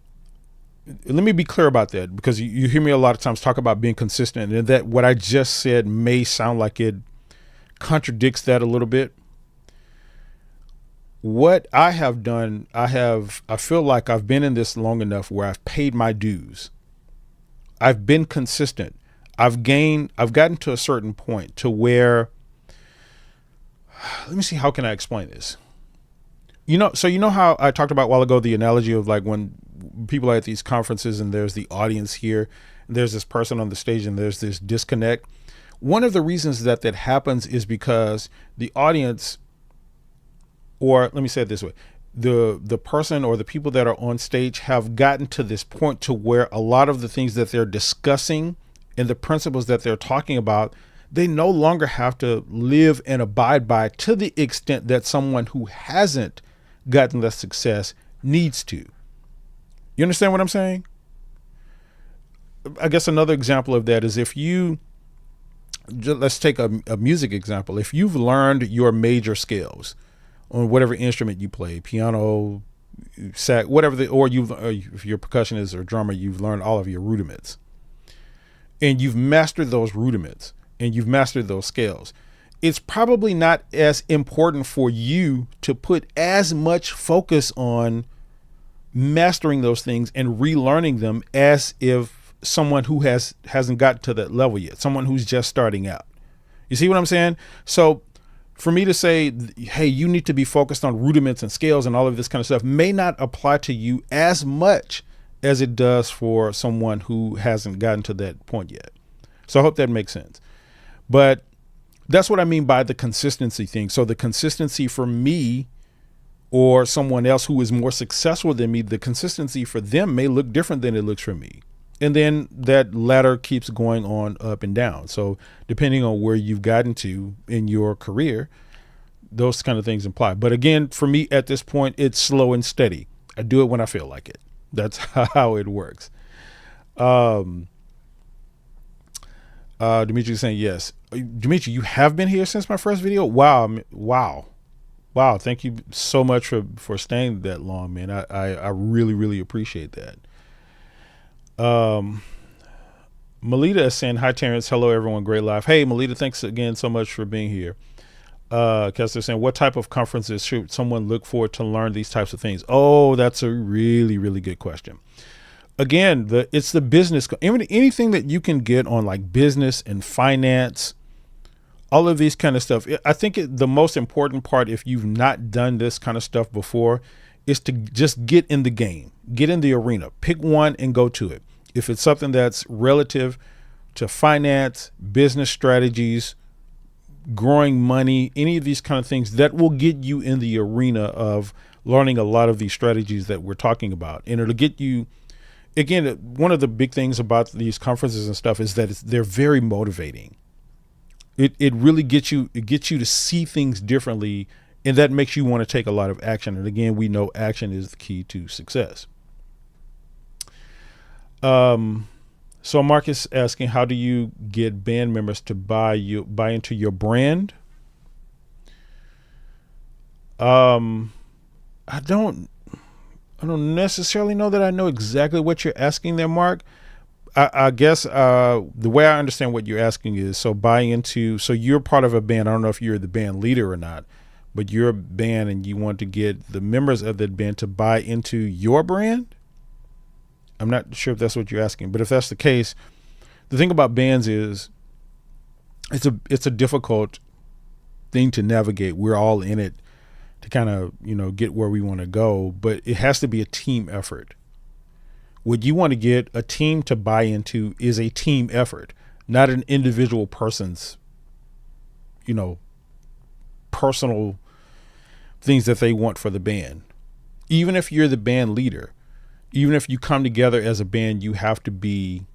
let me be clear about that, because you hear me a lot of times talk about being consistent, and that what I just said may sound like it contradicts that a little bit. What I have done, I feel like I've been in this long enough where I've paid my dues. I've been consistent. I've gotten to a certain point to where, let me see, how can I explain this? So you know how I talked about a while ago, the analogy of like when people are at these conferences and there's the audience here, and there's this person on the stage and there's this disconnect. One of the reasons that happens is because the audience, or let me say it this way, the person or the people that are on stage have gotten to this point to where a lot of the things that they're discussing and the principles that they're talking about, they no longer have to live and abide by to the extent that someone who hasn't gotten the success needs to. You understand what I'm saying? I guess another example of that is if you let's take a music example. If you've learned your major scales on whatever instrument you play, piano, sax, whatever or if you're a percussionist or drummer, you've learned all of your rudiments, and you've mastered those rudiments, and you've mastered those scales. It's probably not as important for you to put as much focus on mastering those things and relearning them as if someone who hasn't gotten to that level yet, someone who's just starting out. You see what I'm saying? So for me to say, hey, you need to be focused on rudiments and scales and all of this kind of stuff may not apply to you as much as it does for someone who hasn't gotten to that point yet. So I hope that makes sense. But that's what I mean by the consistency thing. So the consistency for me or someone else who is more successful than me, the consistency for them may look different than it looks for me. And then that ladder keeps going on up and down. So depending on where you've gotten to in your career, those kind of things apply. But again, for me at this point, it's slow and steady. I do it when I feel like it. That's how it works. Dimitri is saying yes. Dimitri, you have been here since my first video? Wow. Thank you so much for staying that long, man. I really, really appreciate that. Melita is saying, hi, Terrence. Hello, everyone. Great live. Hey, Melita, thanks again so much for being here. Kessler saying, what type of conferences should someone look for to learn these types of things? Oh, that's a really, really good question. Again, it's the business, anything that you can get on like business and finance, all of these kind of stuff. I think the most important part, if you've not done this kind of stuff before, is to just get in the game, get in the arena, pick one and go to it. If it's something that's relative to finance, business strategies, growing money, any of these kind of things, that will get you in the arena of learning a lot of these strategies that we're talking about. And it'll get you, again, one of the big things about these conferences and stuff is that they're very motivating. It really gets you to see things differently, and that makes you want to take a lot of action. And again, we know action is the key to success. So Marcus asking, how do you get band members to buy into your brand? I don't necessarily know that I know exactly what you're asking there, Mark. I guess the way I understand what you're asking is, so you're part of a band. I don't know if you're the band leader or not, but you're a band and you want to get the members of that band to buy into your brand. I'm not sure if that's what you're asking, but if that's the case, the thing about bands is it's a difficult thing to navigate. We're all in it to kind of, get where we want to go, but it has to be a team effort. What you want to get a team to buy into is a team effort, not an individual person's, personal things that they want for the band. Even if you're the band leader, even if you come together as a band, you have to be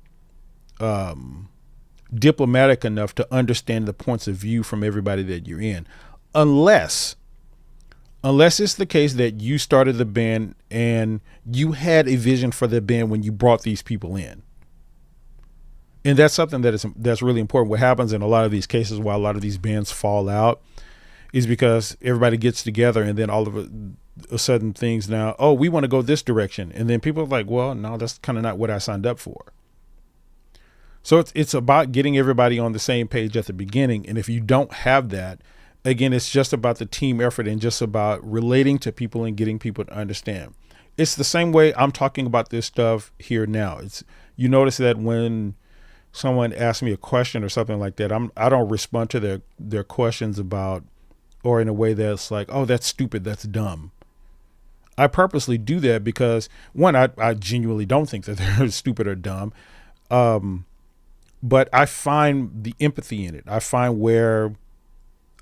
diplomatic enough to understand the points of view from everybody that you're in. Unless it's the case that you started the band and you had a vision for the band when you brought these people in. And that's something that's really important. What happens in a lot of these cases, why a lot of these bands fall out, is because everybody gets together and then all of a sudden things now, oh, we want to go this direction. And then people are like, well, no, that's kind of not what I signed up for. So it's about getting everybody on the same page at the beginning. And if you don't have that, again, it's just about the team effort and just about relating to people and getting people to understand. It's the same way I'm talking about this stuff here now. You notice that when someone asks me a question or something like that, I don't respond to their questions about, or in a way that's like, oh, that's stupid, that's dumb. I purposely do that because, one, I genuinely don't think that they're stupid or dumb. But I find the empathy in it. I find where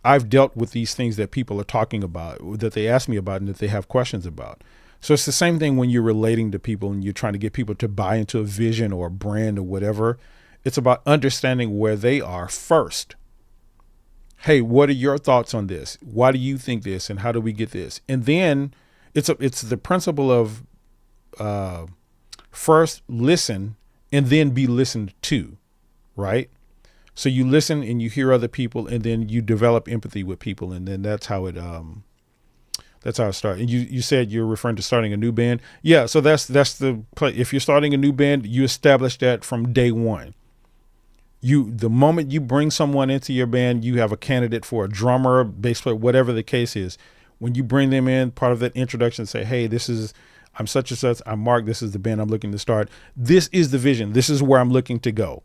I've dealt with these things that people are talking about, that they ask me about and that they have questions about. So it's the same thing when you're relating to people and you're trying to get people to buy into a vision or a brand or whatever. It's about understanding where they are first. Hey, what are your thoughts on this? Why do you think this? And how do we get this? And then it's the principle of first listen and then be listened to, right? So you listen and you hear other people, and then you develop empathy with people, and then that's how it starts. And you said you're referring to starting a new band. Yeah, so that's the play. If you're starting a new band, you establish that from day one. The moment you bring someone into your band, you have a candidate for a drummer, bass player, whatever the case is. When you bring them in, part of that introduction, say, hey, I'm such and such, I'm Mark, this is the band I'm looking to start. This is the vision. This is where I'm looking to go.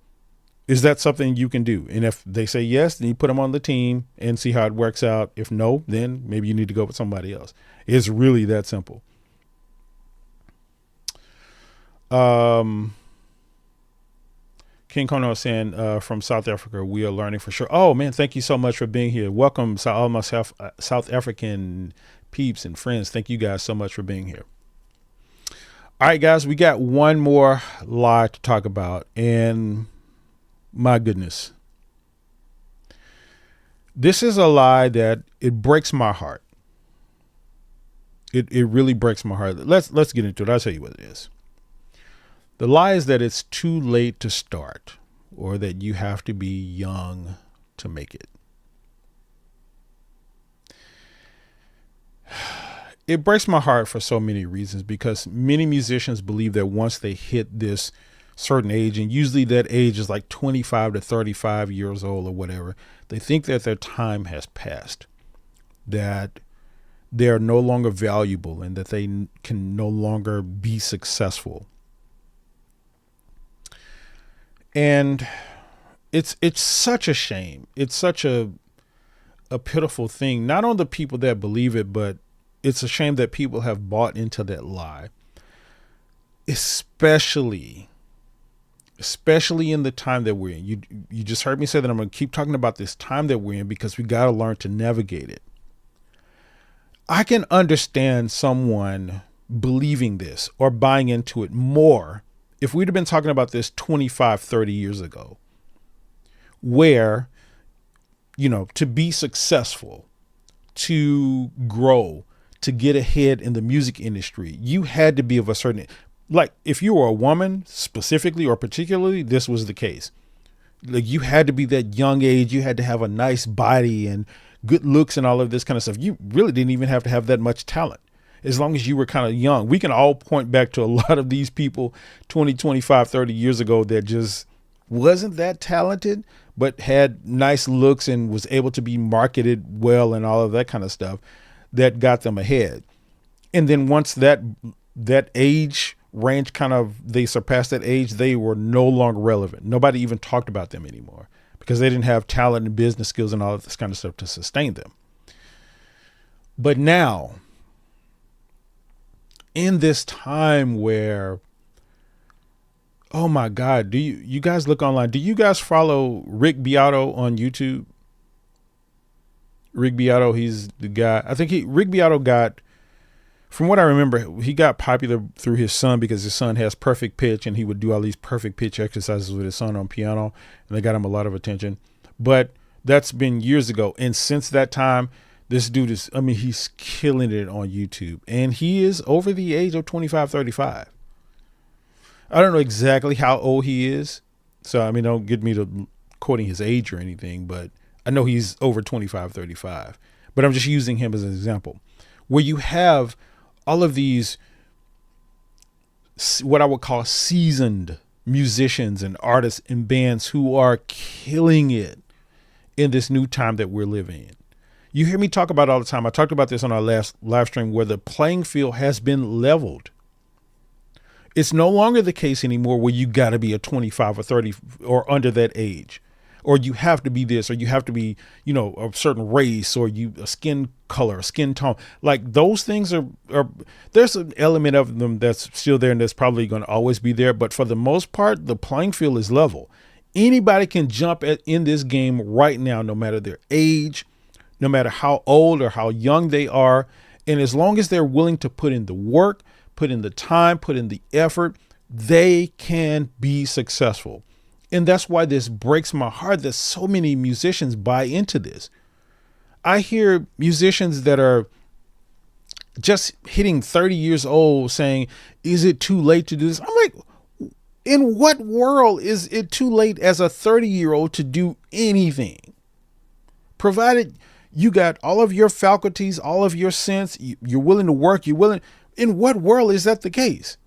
Is that something you can do? And if they say yes, then you put them on the team and see how it works out. If no, then maybe you need to go with somebody else. It's really that simple. King Kono is saying from South Africa, we are learning for sure. Oh, man, thank you so much for being here. Welcome to all my South African peeps and friends. Thank you guys so much for being here. All right, guys, we got one more lie to talk about. And my goodness, this is a lie that it breaks my heart. It really breaks my heart. Let's get into it. I'll tell you what it is. The lie is that it's too late to start, or that you have to be young to make it. It breaks my heart for so many reasons, because many musicians believe that once they hit this certain age, and usually that age is like 25 to 35 years old or whatever, they think that their time has passed, that they're no longer valuable, and that they can no longer be successful. And it's such a shame. It's such a pitiful thing, not on the people that believe it, but it's a shame that people have bought into that lie, especially in the time that we're in. You just heard me say that I'm going to keep talking about this time that we're in, because we got to learn to navigate it. I can understand someone believing this or buying into it more if we'd have been talking about this 25, 30 years ago, where, to be successful, to grow, to get ahead in the music industry, you had to be of a certain, like if you were a woman specifically or particularly, this was the case. Like you had to be that young age. You had to have a nice body and good looks and all of this kind of stuff. You really didn't even have to have that much talent. As long as you were kind of young. We can all point back to a lot of these people 20, 25, 30 years ago that just wasn't that talented, but had nice looks and was able to be marketed well and all of that kind of stuff that got them ahead. And then once that age range they surpassed that age, they were no longer relevant. Nobody even talked about them anymore, because they didn't have talent and business skills and all of this kind of stuff to sustain them. But now, in this time where, oh my God, do you guys look online? Do you guys follow Rick Beato on YouTube? Rick Beato, he's the guy. I think Rick Beato got, from what I remember, he got popular through his son, because his son has perfect pitch, and he would do all these perfect pitch exercises with his son on piano, and they got him a lot of attention. But that's been years ago. And since that time, this dude he's killing it on YouTube, and he is over the age of 25, 35. I don't know exactly how old he is. So, don't get me to quoting his age or anything, but I know he's over 25, 35, but I'm just using him as an example, where you have all of these, what I would call seasoned musicians and artists and bands who are killing it in this new time that we're living in. You hear me talk about it all the time. I talked about this on our last live stream, where the playing field has been leveled. It's no longer the case anymore where you got to be a 25 or 30 or under that age, or you have to be this, or you have to be, a certain race, or a skin color, a skin tone. Like those things are there's an element of them that's still there, and that's probably going to always be there. But for the most part, the playing field is level. Anybody can jump in this game right now, no matter their age, no matter how old or how young they are. And as long as they're willing to put in the work, put in the time, put in the effort, they can be successful. And that's why this breaks my heart that so many musicians buy into this. I hear musicians that are just hitting 30 years old saying, is it too late to do this? I'm like, In what world is it too late as a 30-year-old to do anything? Provided you got all of your faculties, all of your sense, you're willing to work, you're willing. In what world is that the case?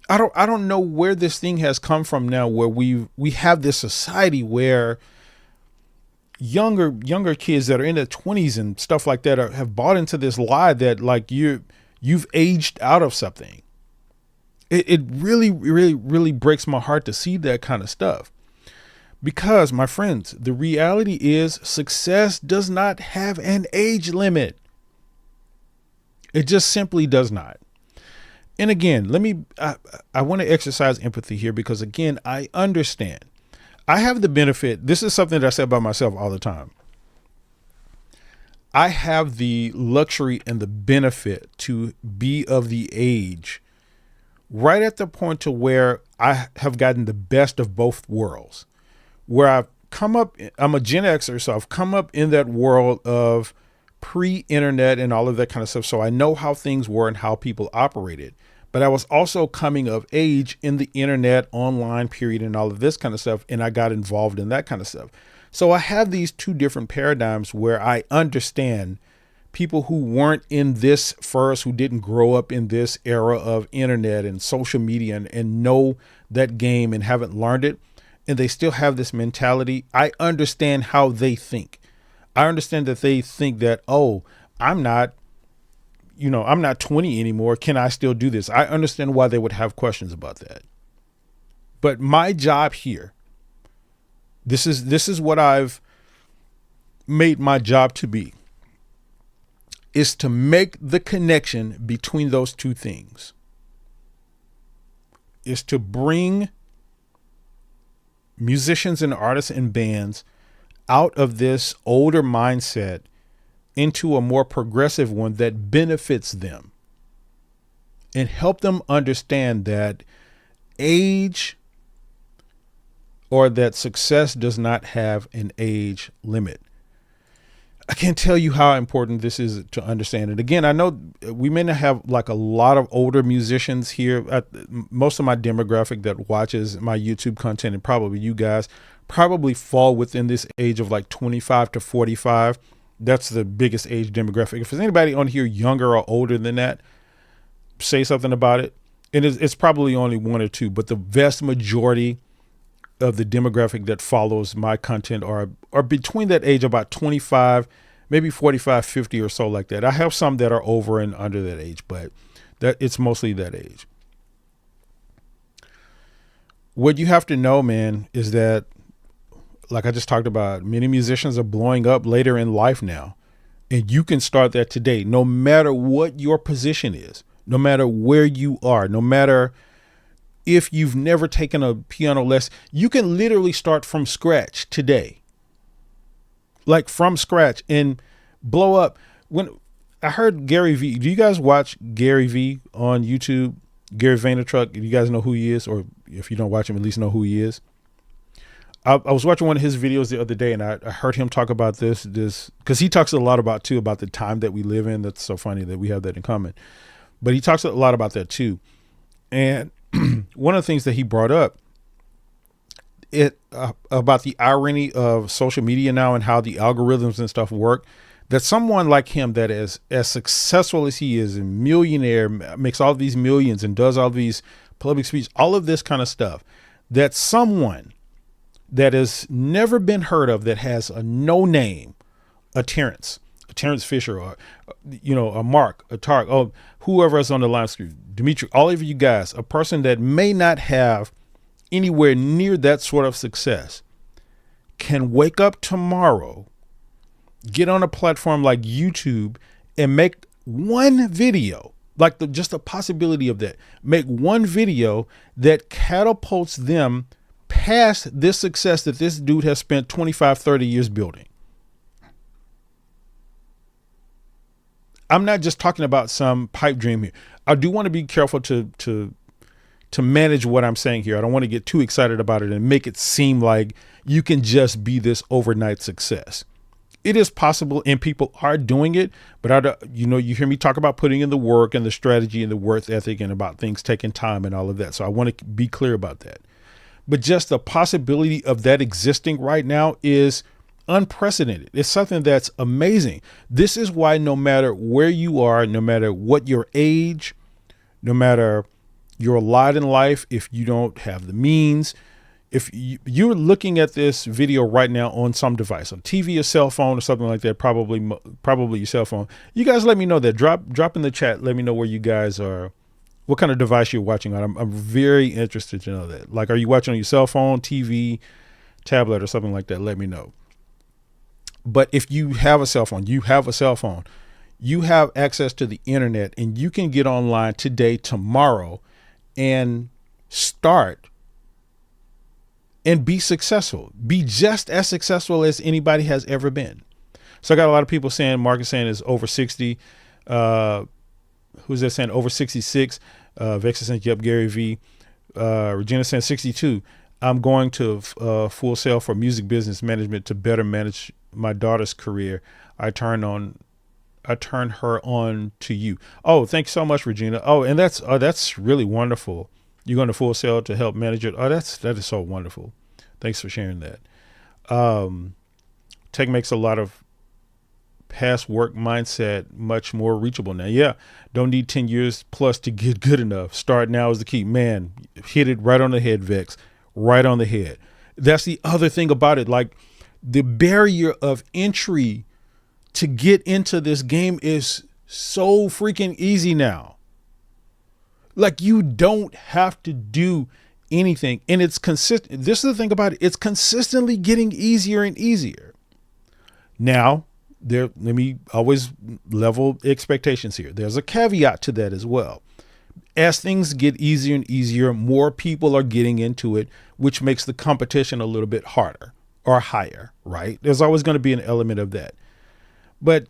I don't know where this thing has come from now, where we have this society where younger kids that are in their 20s and stuff like that have bought into this lie that like you've aged out of something. It really, really, really breaks my heart to see that kind of stuff. Because, my friends, the reality is success does not have an age limit. It just simply does not. And again, I want to exercise empathy here because, again, I understand. I have the benefit. This is something that I say about myself all the time. I have the luxury and the benefit to be of the age right at the point to where I have gotten the best of both worlds, where I've come up, I'm a Gen Xer, so I've come up in that world of pre-internet and all of that kind of stuff. So I know how things were and how people operated, but I was also coming of age in the internet, online period, and all of this kind of stuff. And I got involved in that kind of stuff. So I have these two different paradigms where I understand people who weren't in this first, who didn't grow up in this era of internet and social media and know that game and haven't learned it. And they still have this mentality. I understand how they think. I understand that they think that, oh, I'm not 20 anymore. Can I still do this? I understand why they would have questions about that. But my job here, this is what I've made my job to be, is to make the connection between those two things. Is to bring musicians and artists and bands out of this older mindset into a more progressive one that benefits them, and help them understand that age or that success does not have an age limit. I can't tell you how important this is to understand it. Again, I know we may not have like a lot of older musicians here. Most of my demographic that watches my YouTube content, and probably you guys, probably fall within this age of like 25 to 45. That's the biggest age demographic. If there's anybody on here younger or older than that, say something about it. And it's probably only one or two, but the vast majority of the demographic that follows my content are between that age, about 25, maybe 45, 50 or so, like that. I have some that are over and under that age, but that it's mostly that age. What you have to know, man, is that, like I just talked about, many musicians are blowing up later in life now, and you can start that today, no matter what your position is, no matter where you are, no matter if you've never taken a piano lesson. You can literally start from scratch today, like from scratch, and blow up. When I heard Gary V, do you guys watch Gary V on YouTube? Gary Vaynerchuk, you guys know who he is, or if you don't watch him, at least know who he is. I was watching one of his videos the other day, and I heard him talk about this because he talks a lot about the time that we live in. That's so funny that we have that in common, but he talks a lot about that too. And one of the things that he brought up about the irony of social media now and how the algorithms and stuff work, that someone like him that is as successful as he is, a millionaire, makes all these millions and does all these public speech, all of this kind of stuff, that someone that has never been heard of, that has a no name, a Terrence Fisher, or, a Mark, a Tark, oh, whoever is on the line screen, Dimitri, all of you guys, a person that may not have anywhere near that sort of success, can wake up tomorrow, get on a platform like YouTube and make one video, like just the possibility of that, make one video that catapults them past this success that this dude has spent 25, 30 years building. I'm not just talking about some pipe dream here. I do want to be careful to manage what I'm saying here. I don't want to get too excited about it and make it seem like you can just be this overnight success. It is possible, and people are doing it, but you hear me talk about putting in the work and the strategy and the work ethic and about things taking time and all of that. So I want to be clear about that. but just the possibility of that existing right now is unprecedented. It's something that's amazing. This is why no matter where you are, no matter what your age, no matter your lot in life, if you don't have the means, if you're looking at this video right now on some device, on TV, a cell phone or something like that, probably your cell phone, you guys let me know that. Drop in the chat. Let me know where you guys are, what kind of device you're watching on. I'm very interested to know that. Like, are you watching on your cell phone, TV, tablet, or something like that? Let me know. But if you have a cell phone, you have access to the internet, and you can get online today, tomorrow, and start and be successful. Be just as successful as anybody has ever been. So I got a lot of people saying, Marcus saying is over 60. Who's that saying over 66? Vex is saying, yep, Gary V. Regina saying 62. I'm going to Full Sail for music business management to better manage my daughter's career. I turn her on to you. Oh, thanks so much, Regina. Oh, and that's really wonderful. You're going to Full Sail to help manage it. Oh, that is so wonderful. Thanks for sharing that. Tech makes a lot of past work mindset much more reachable now. Yeah. Don't need 10 years plus to get good enough. Start now is the key. Man, hit it right on the head, Vex. Right on the head. That's the other thing about it. Like, the barrier of entry to get into this game is so freaking easy now. Like, you don't have to do anything, and it's consistent. This is the thing about it. It's consistently getting easier and easier. Now, let me always level expectations here. There's a caveat to that as well. As things get easier and easier, more people are getting into it, which makes the competition a little bit harder or higher, right? There's always going to be an element of that. But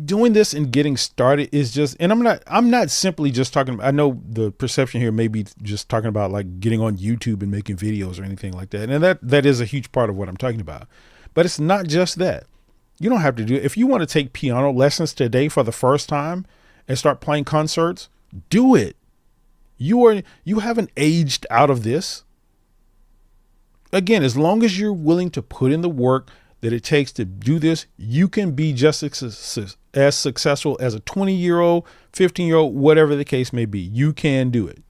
doing this and getting started is just, and I'm not simply just talking, I know the perception here may be just talking about like getting on YouTube and making videos or anything like that. And that is a huge part of what I'm talking about. But it's not just that. You don't have to do it. If you want to take piano lessons today for the first time and start playing concerts, do it. You haven't aged out of this. Again, as long as you're willing to put in the work that it takes to do this, you can be just as successful as a 20-year-old, 15-year-old, whatever the case may be. You can do it.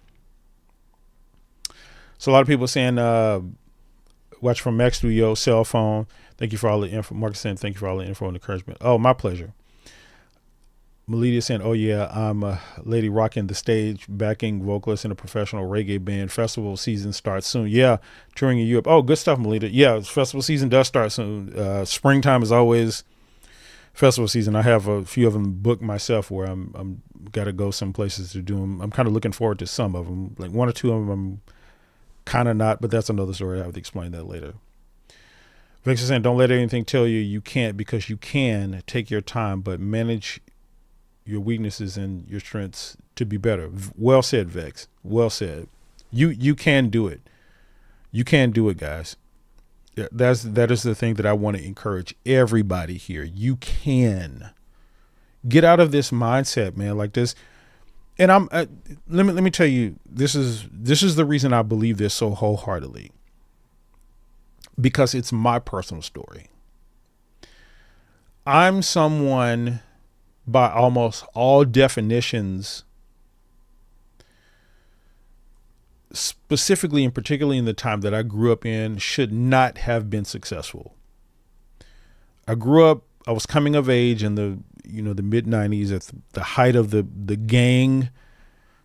So a lot of people saying, watch from Mac Studio, cell phone. Thank you for all the info. Marcus saying, thank you for all the info and encouragement. Oh, my pleasure. Melidia saying, oh yeah, I'm a lady rocking the stage, backing vocalist in a professional reggae band. Festival season starts soon. Yeah, touring in Europe. Oh, good stuff, Melidia. Yeah, festival season does start soon. Springtime is always festival season. I have a few of them booked myself where I'm got to go some places to do them. I'm kind of looking forward to some of them. Like one or two of them I'm kind of not, but that's another story. I have to explain that later. Victor saying, don't let anything tell you you can't, because you can. Take your time, but manage your weaknesses and your strengths to be better. Well said, Vex. Well said. You can do it. You can do it, guys. That is the thing that I want to encourage everybody here. You can get out of this mindset, man, like this. And let me tell you, this is the reason I believe this so wholeheartedly, because it's my personal story. I'm someone, by almost all definitions, specifically and particularly in the time that I grew up in, should not have been successful. I was coming of age in the mid 90s at the height of the gang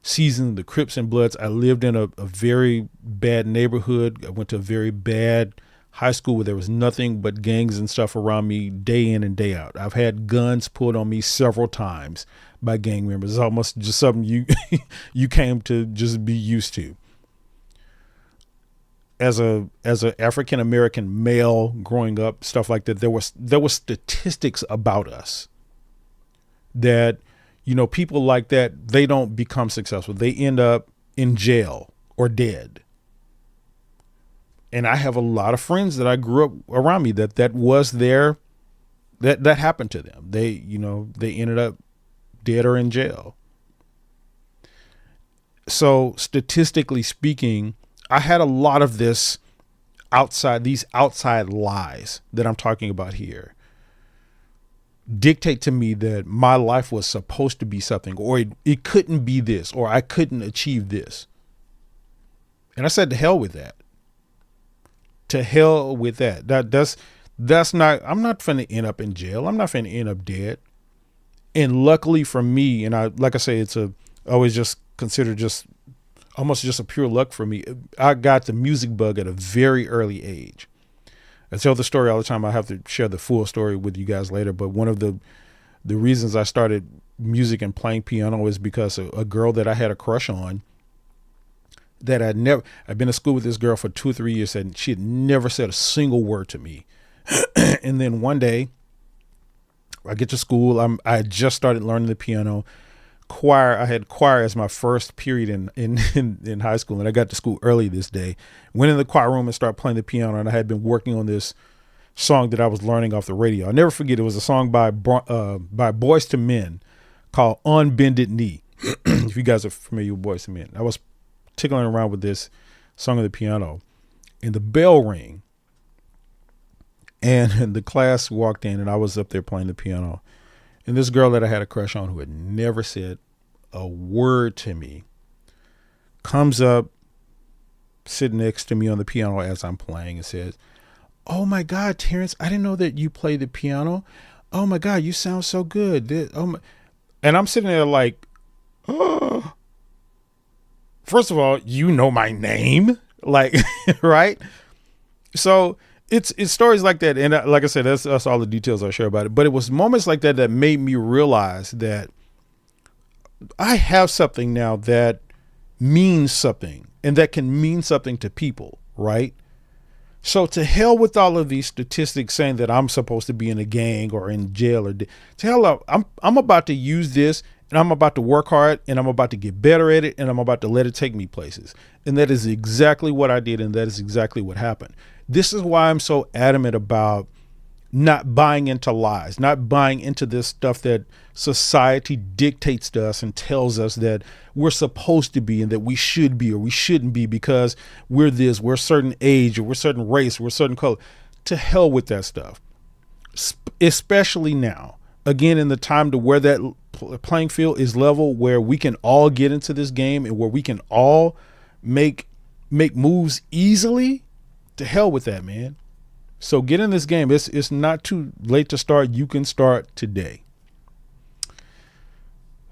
season, the Crips and Bloods. I lived in a very bad neighborhood. I went to a very bad high school where there was nothing but gangs and stuff around me day in and day out. I've had guns pulled on me several times by gang members. It's almost just something you came to just be used to. As a African American male growing up, stuff like that, there was statistics about us that, people like that, they don't become successful. They end up in jail or dead. And I have a lot of friends that I grew up around me that was that happened to them. They ended up dead or in jail. So statistically speaking, I had a lot of this these outside lies that I'm talking about here dictate to me that my life was supposed to be something, or it couldn't be this, or I couldn't achieve this. And I said, to hell with that. To hell with that. That's not, I'm not finna end up in jail. I'm not finna end up dead. And luckily for me, and like I say, I always just consider just almost just a pure luck for me. I got the music bug at a very early age. I tell the story all the time. I have to share the full story with you guys later. But one of the reasons I started music and playing piano is because a girl that I had a crush on, that I'd been to school with this girl for 2 or 3 years, and she had never said a single word to me. And then one day I get to school. I had just started learning the piano. I had choir as my first period in high school, and I got to school early this day. Went in the choir room and started playing the piano, and I had been working on this song that I was learning off the radio. I'll never forget. It was a song by Boyz II Men called "On Bended Knee." If you guys are familiar with Boyz II Men, I was tickling around with this song on the piano, and the bell rang, and the class walked in, and I was up there playing the piano. And this girl that I had a crush on, who had never said a word to me, comes up, sitting next to me on the piano as I'm playing, and says, "Oh my God, Terrence, I didn't know that you play the piano. Oh my God, you sound so good." And I'm sitting there like, oh. First of all, you know my name, like, right? So it's stories like that. And like I said, that's all the details I share about it. But it was moments like that made me realize that I have something now that means something, and that can mean something to people, right? So to hell with all of these statistics saying that I'm supposed to be in a gang or in jail, to hell up. I'm about to use this, and I'm about to work hard, and I'm about to get better at it, and I'm about to let it take me places. And that is exactly what I did, and that is exactly what happened. This is why I'm so adamant about not buying into lies, not buying into this stuff that society dictates to us and tells us that we're supposed to be and that we should be or we shouldn't be because we're this, we're a certain age, or we're a certain race, we're a certain color. To hell with that stuff, especially now. Again, in the time to where that playing field is level, where we can all get into this game and where we can all make moves easily. To hell with that, man. So get in this game. It's not too late to start. You can start today.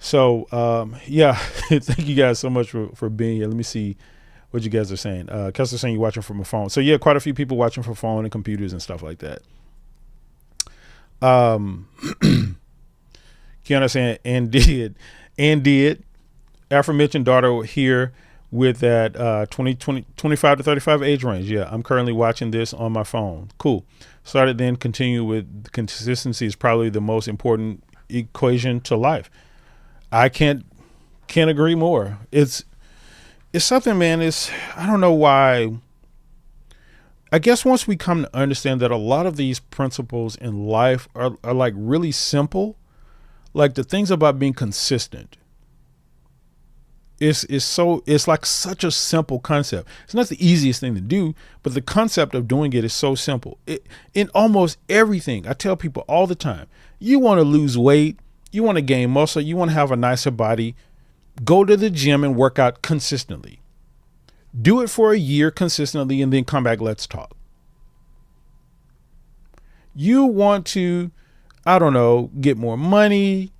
So, yeah, thank you guys so much for being here. Let me see what you guys are saying. Kessler's saying you're watching from a phone. So yeah, quite a few people watching from phone and computers and stuff like that. Kiana saying, and did aforementioned daughter here with that 25 to 35 age range. Yeah, I'm currently watching this on my phone. Cool. Started then continue with consistency is probably the most important equation to life. I can't agree more. It's something, man. I don't know why. I guess once we come to understand that a lot of these principles in life are like really simple, like the things about being consistent. It's like such a simple concept. It's not the easiest thing to do, but the concept of doing it is so simple. In almost everything, I tell people all the time, you want to lose weight, you want to gain muscle, you want to have a nicer body, go to the gym and work out consistently. Do it for a year consistently and then come back, let's talk. You want to, I don't know, get more money,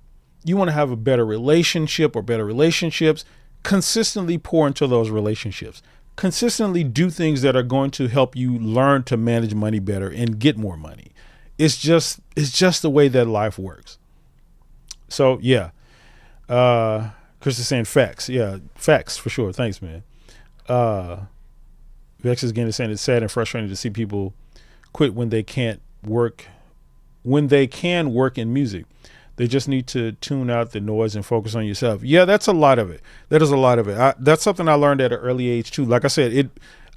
you want to have a better relationship or better relationships, consistently pour into those relationships. Consistently do things that are going to help you learn to manage money better and get more money. It's just the way that life works. So yeah. Chris is saying facts. Yeah, facts for sure. Thanks, man. Vex is again saying it's sad and frustrating to see people quit when they can work in music. They just need to tune out the noise and focus on yourself. Yeah, that's a lot of it. That is a lot of it. That's something I learned at an early age too. Like I said,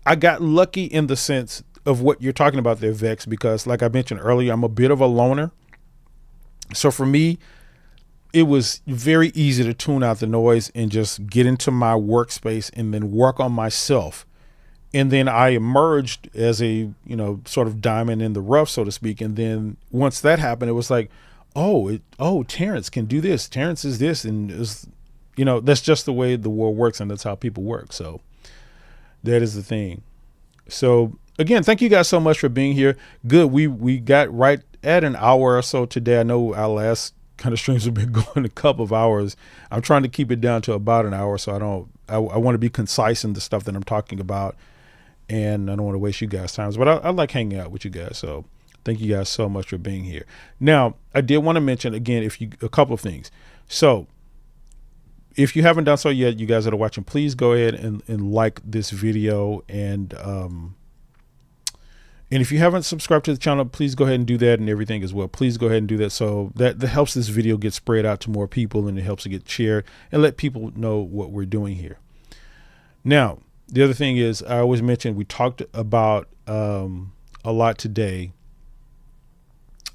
I got lucky in the sense of what you're talking about there, Vex, because like I mentioned earlier, I'm a bit of a loner. So for me, it was very easy to tune out the noise and just get into my workspace and then work on myself And then I emerged as a, sort of diamond in the rough, so to speak. And then once that happened, it was like, Terrence can do this. Terrence is this. And that's just the way the world works. And that's how people work. So that is the thing. So again, thank you guys so much for being here. Good. We got right at an hour or so today. I know our last kind of streams have been going a couple of hours. I'm trying to keep it down to about an hour. So I want to be concise in the stuff that I'm talking about. And I don't want to waste you guys' time, but I like hanging out with you guys. So thank you guys so much for being here. Now, I did want to mention again, a couple of things. So if you haven't done so yet, you guys that are watching, please go ahead and like this video. And if you haven't subscribed to the channel, please go ahead and do that, and everything as well. Please go ahead and do that. So that helps this video get spread out to more people, and it helps it get shared and let people know what we're doing here. Now, the other thing is, I always mention, we talked about a lot today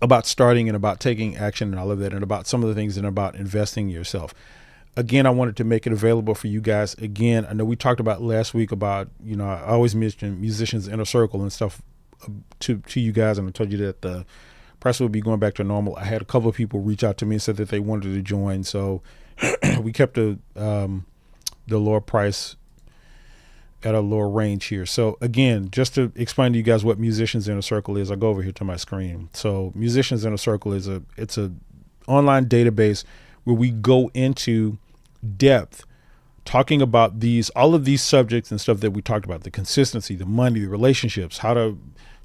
about starting and about taking action and all of that, and about some of the things and about investing in yourself. Again, I wanted to make it available for you guys. Again, I know we talked about last week about, I always mention Musicians Inner Circle and stuff to you guys. And I told you that the price will be going back to normal. I had a couple of people reach out to me and said that they wanted to join. So we kept the lower price at a lower range here. So again, just to explain to you guys what Musicians Inner Circle is, I'll go over here to my screen. So Musicians Inner Circle is it's a online database where we go into depth talking about all of these subjects and stuff that we talked about: the consistency, the money, the relationships, how to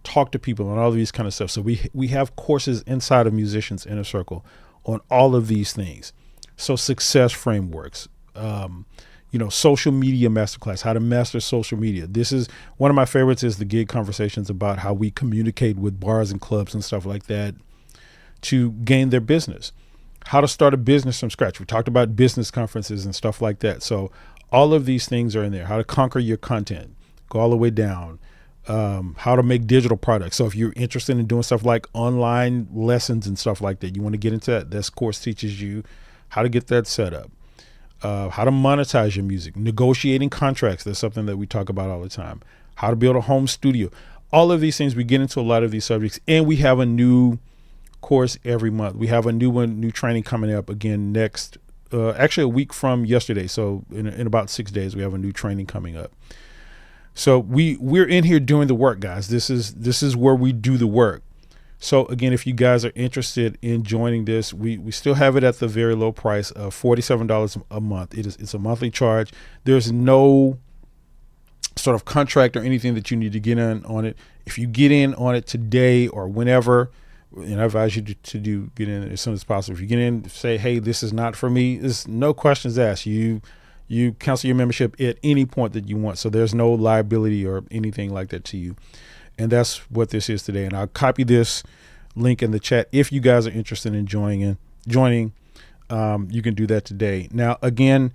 talk to people, and all of these kind of stuff. So we have courses inside of Musicians Inner Circle on all of these things. So success frameworks, social media masterclass, how to master social media. This is one of my favorites, is the gig conversations about how we communicate with bars and clubs and stuff like that to gain their business. How to start a business from scratch. We talked about business conferences and stuff like that. So all of these things are in there. How to conquer your content, go all the way down. How to make digital products. So if you're interested in doing stuff like online lessons and stuff like that, you want to get into that, this course teaches you how to get that set up. How to monetize your music, negotiating contracts. That's something that we talk about all the time. How to build a home studio. All of these things, we get into a lot of these subjects, and we have a new course every month. We have a new training coming up again next, actually a week from yesterday. So in about 6 days, we have a new training coming up. So we're in here doing the work, guys. This is where we do the work. So again, if you guys are interested in joining this, we still have it at the very low price of $47 a month. It's a monthly charge. There's no sort of contract or anything that you need to get in on it. If you get in on it today or whenever, and I advise you to get in as soon as possible. If you get in, say, hey, this is not for me, there's no questions asked. You cancel your membership at any point that you want. So there's no liability or anything like that to you. And that's what this is today. And I'll copy this link in the chat. If you guys are interested in joining, you can do that today. Now, again,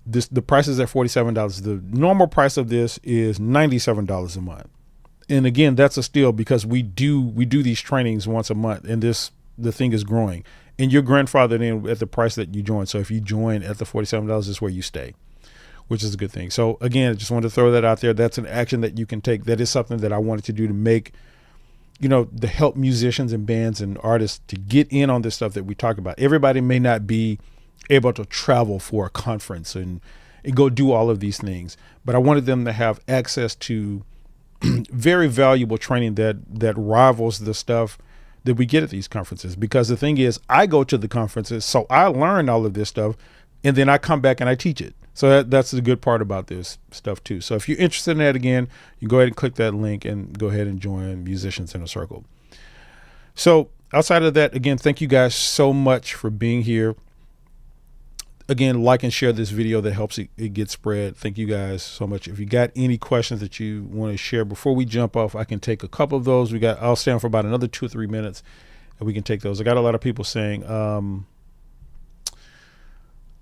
the price is at $47. The normal price of this is $97 a month. And again, that's a steal because we do these trainings once a month, and the thing is growing. And you're grandfathered in at the price that you join. So if you join at the $47, is where you stay, which is a good thing. So again, I just wanted to throw that out there. That's an action that you can take. That is something that I wanted to do to make, to help musicians and bands and artists to get in on this stuff that we talk about. Everybody may not be able to travel for a conference and go do all of these things, but I wanted them to have access to very valuable training that rivals the stuff that we get at these conferences. Because the thing is, I go to the conferences, so I learn all of this stuff, and then I come back and I teach it. So that's the good part about this stuff too. So if you're interested in that, again, you go ahead and click that link and go ahead and join Musicians Inner Circle. So outside of that, again, thank you guys so much for being here. Again, like and share this video. That helps it get spread. Thank you guys so much. If you got any questions that you want to share before we jump off, I can take a couple of those. I'll stay on for about another 2 or 3 minutes and we can take those. I got a lot of people saying,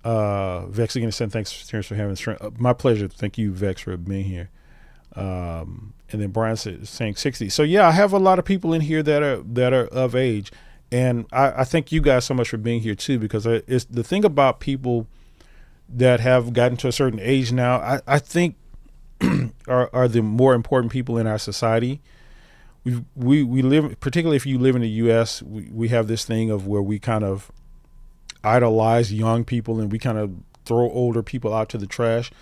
Vex again saying thanks Terrence for having strength. My pleasure. Thank you, Vex, for being here. And then Brian saying 60. So yeah, I have a lot of people in here that are of age. And I thank you guys so much for being here too, because it's the thing about people that have gotten to a certain age now. I think are the more important people in our society. We live, particularly if you live in the U.S., we have this thing of where we kind of idolize young people and we kind of throw older people out to the trash.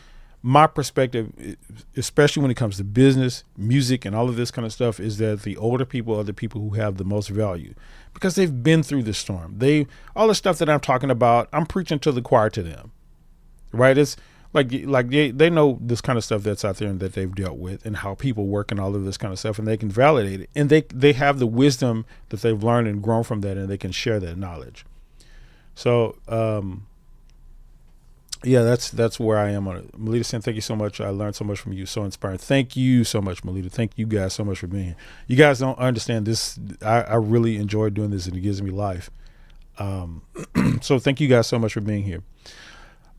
My perspective, especially when it comes to business, music, and all of this kind of stuff, is that the older people are the people who have the most value because they've been through the storm. All the stuff that I'm talking about, I'm preaching to the choir to them, right? It's like they know this kind of stuff that's out there and that they've dealt with and how people work and all of this kind of stuff, and they can validate it, and they have the wisdom that they've learned and grown from that, and they can share that knowledge. So, yeah, that's where I am on it. Melita saying, thank you so much. I learned so much from you. So inspiring. Thank you so much, Melita. Thank you guys so much for being here. You guys don't understand this. I really enjoy doing this, and it gives me life. So thank you guys so much for being here.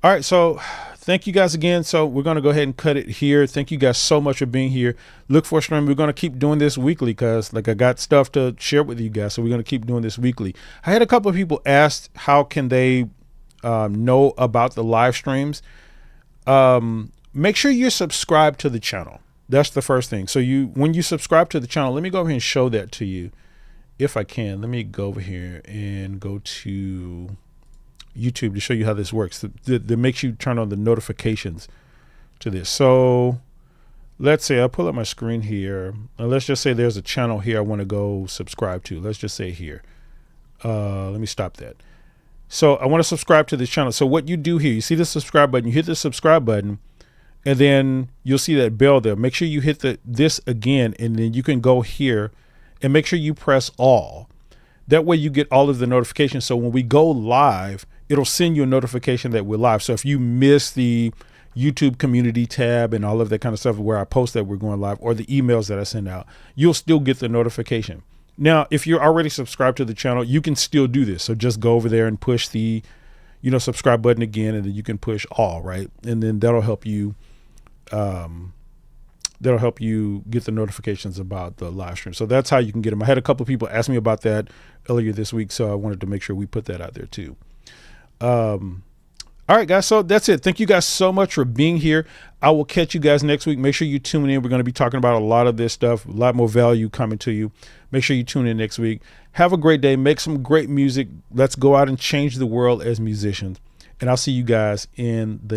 All right. So thank you guys again. So we're going to go ahead and cut it here. Thank you guys so much for being here. Look for stream. We're going to keep doing this weekly because I got stuff to share with you guys. So we're going to keep doing this weekly. I had a couple of people ask, how can they know about the live streams? Make sure you're subscribed to the channel. That's the first thing. So when you subscribe to the channel, let me go over here and show that to you if I can. Let me go over here and go to YouTube to show you how this works. That makes you turn on the notifications to this. So let's say I'll pull up my screen here. Let's just say there's a channel here I want to go subscribe to. Let's just say here. Let me stop that. So I want to subscribe to this channel. So what you do here, you see the subscribe button, you hit the subscribe button, and then you'll see that bell there. Make sure you hit this again, and then you can go here and make sure you press all. That way you get all of the notifications. So when we go live, it'll send you a notification that we're live. So if you miss the YouTube community tab and all of that kind of stuff where I post that we're going live, or the emails that I send out, you'll still get the notification. Now, if you're already subscribed to the channel, you can still do this. So just go over there and push the, subscribe button again, and then you can push all, right? And then that'll help you get the notifications about the live stream. So that's how you can get them. I had a couple of people ask me about that earlier this week, so I wanted to make sure we put that out there too. All right, guys. So that's it. Thank you guys so much for being here. I will catch you guys next week. Make sure you tune in. We're going to be talking about a lot of this stuff, a lot more value coming to you. Make sure you tune in next week. Have a great day. Make some great music. Let's go out and change the world as musicians. And I'll see you guys in the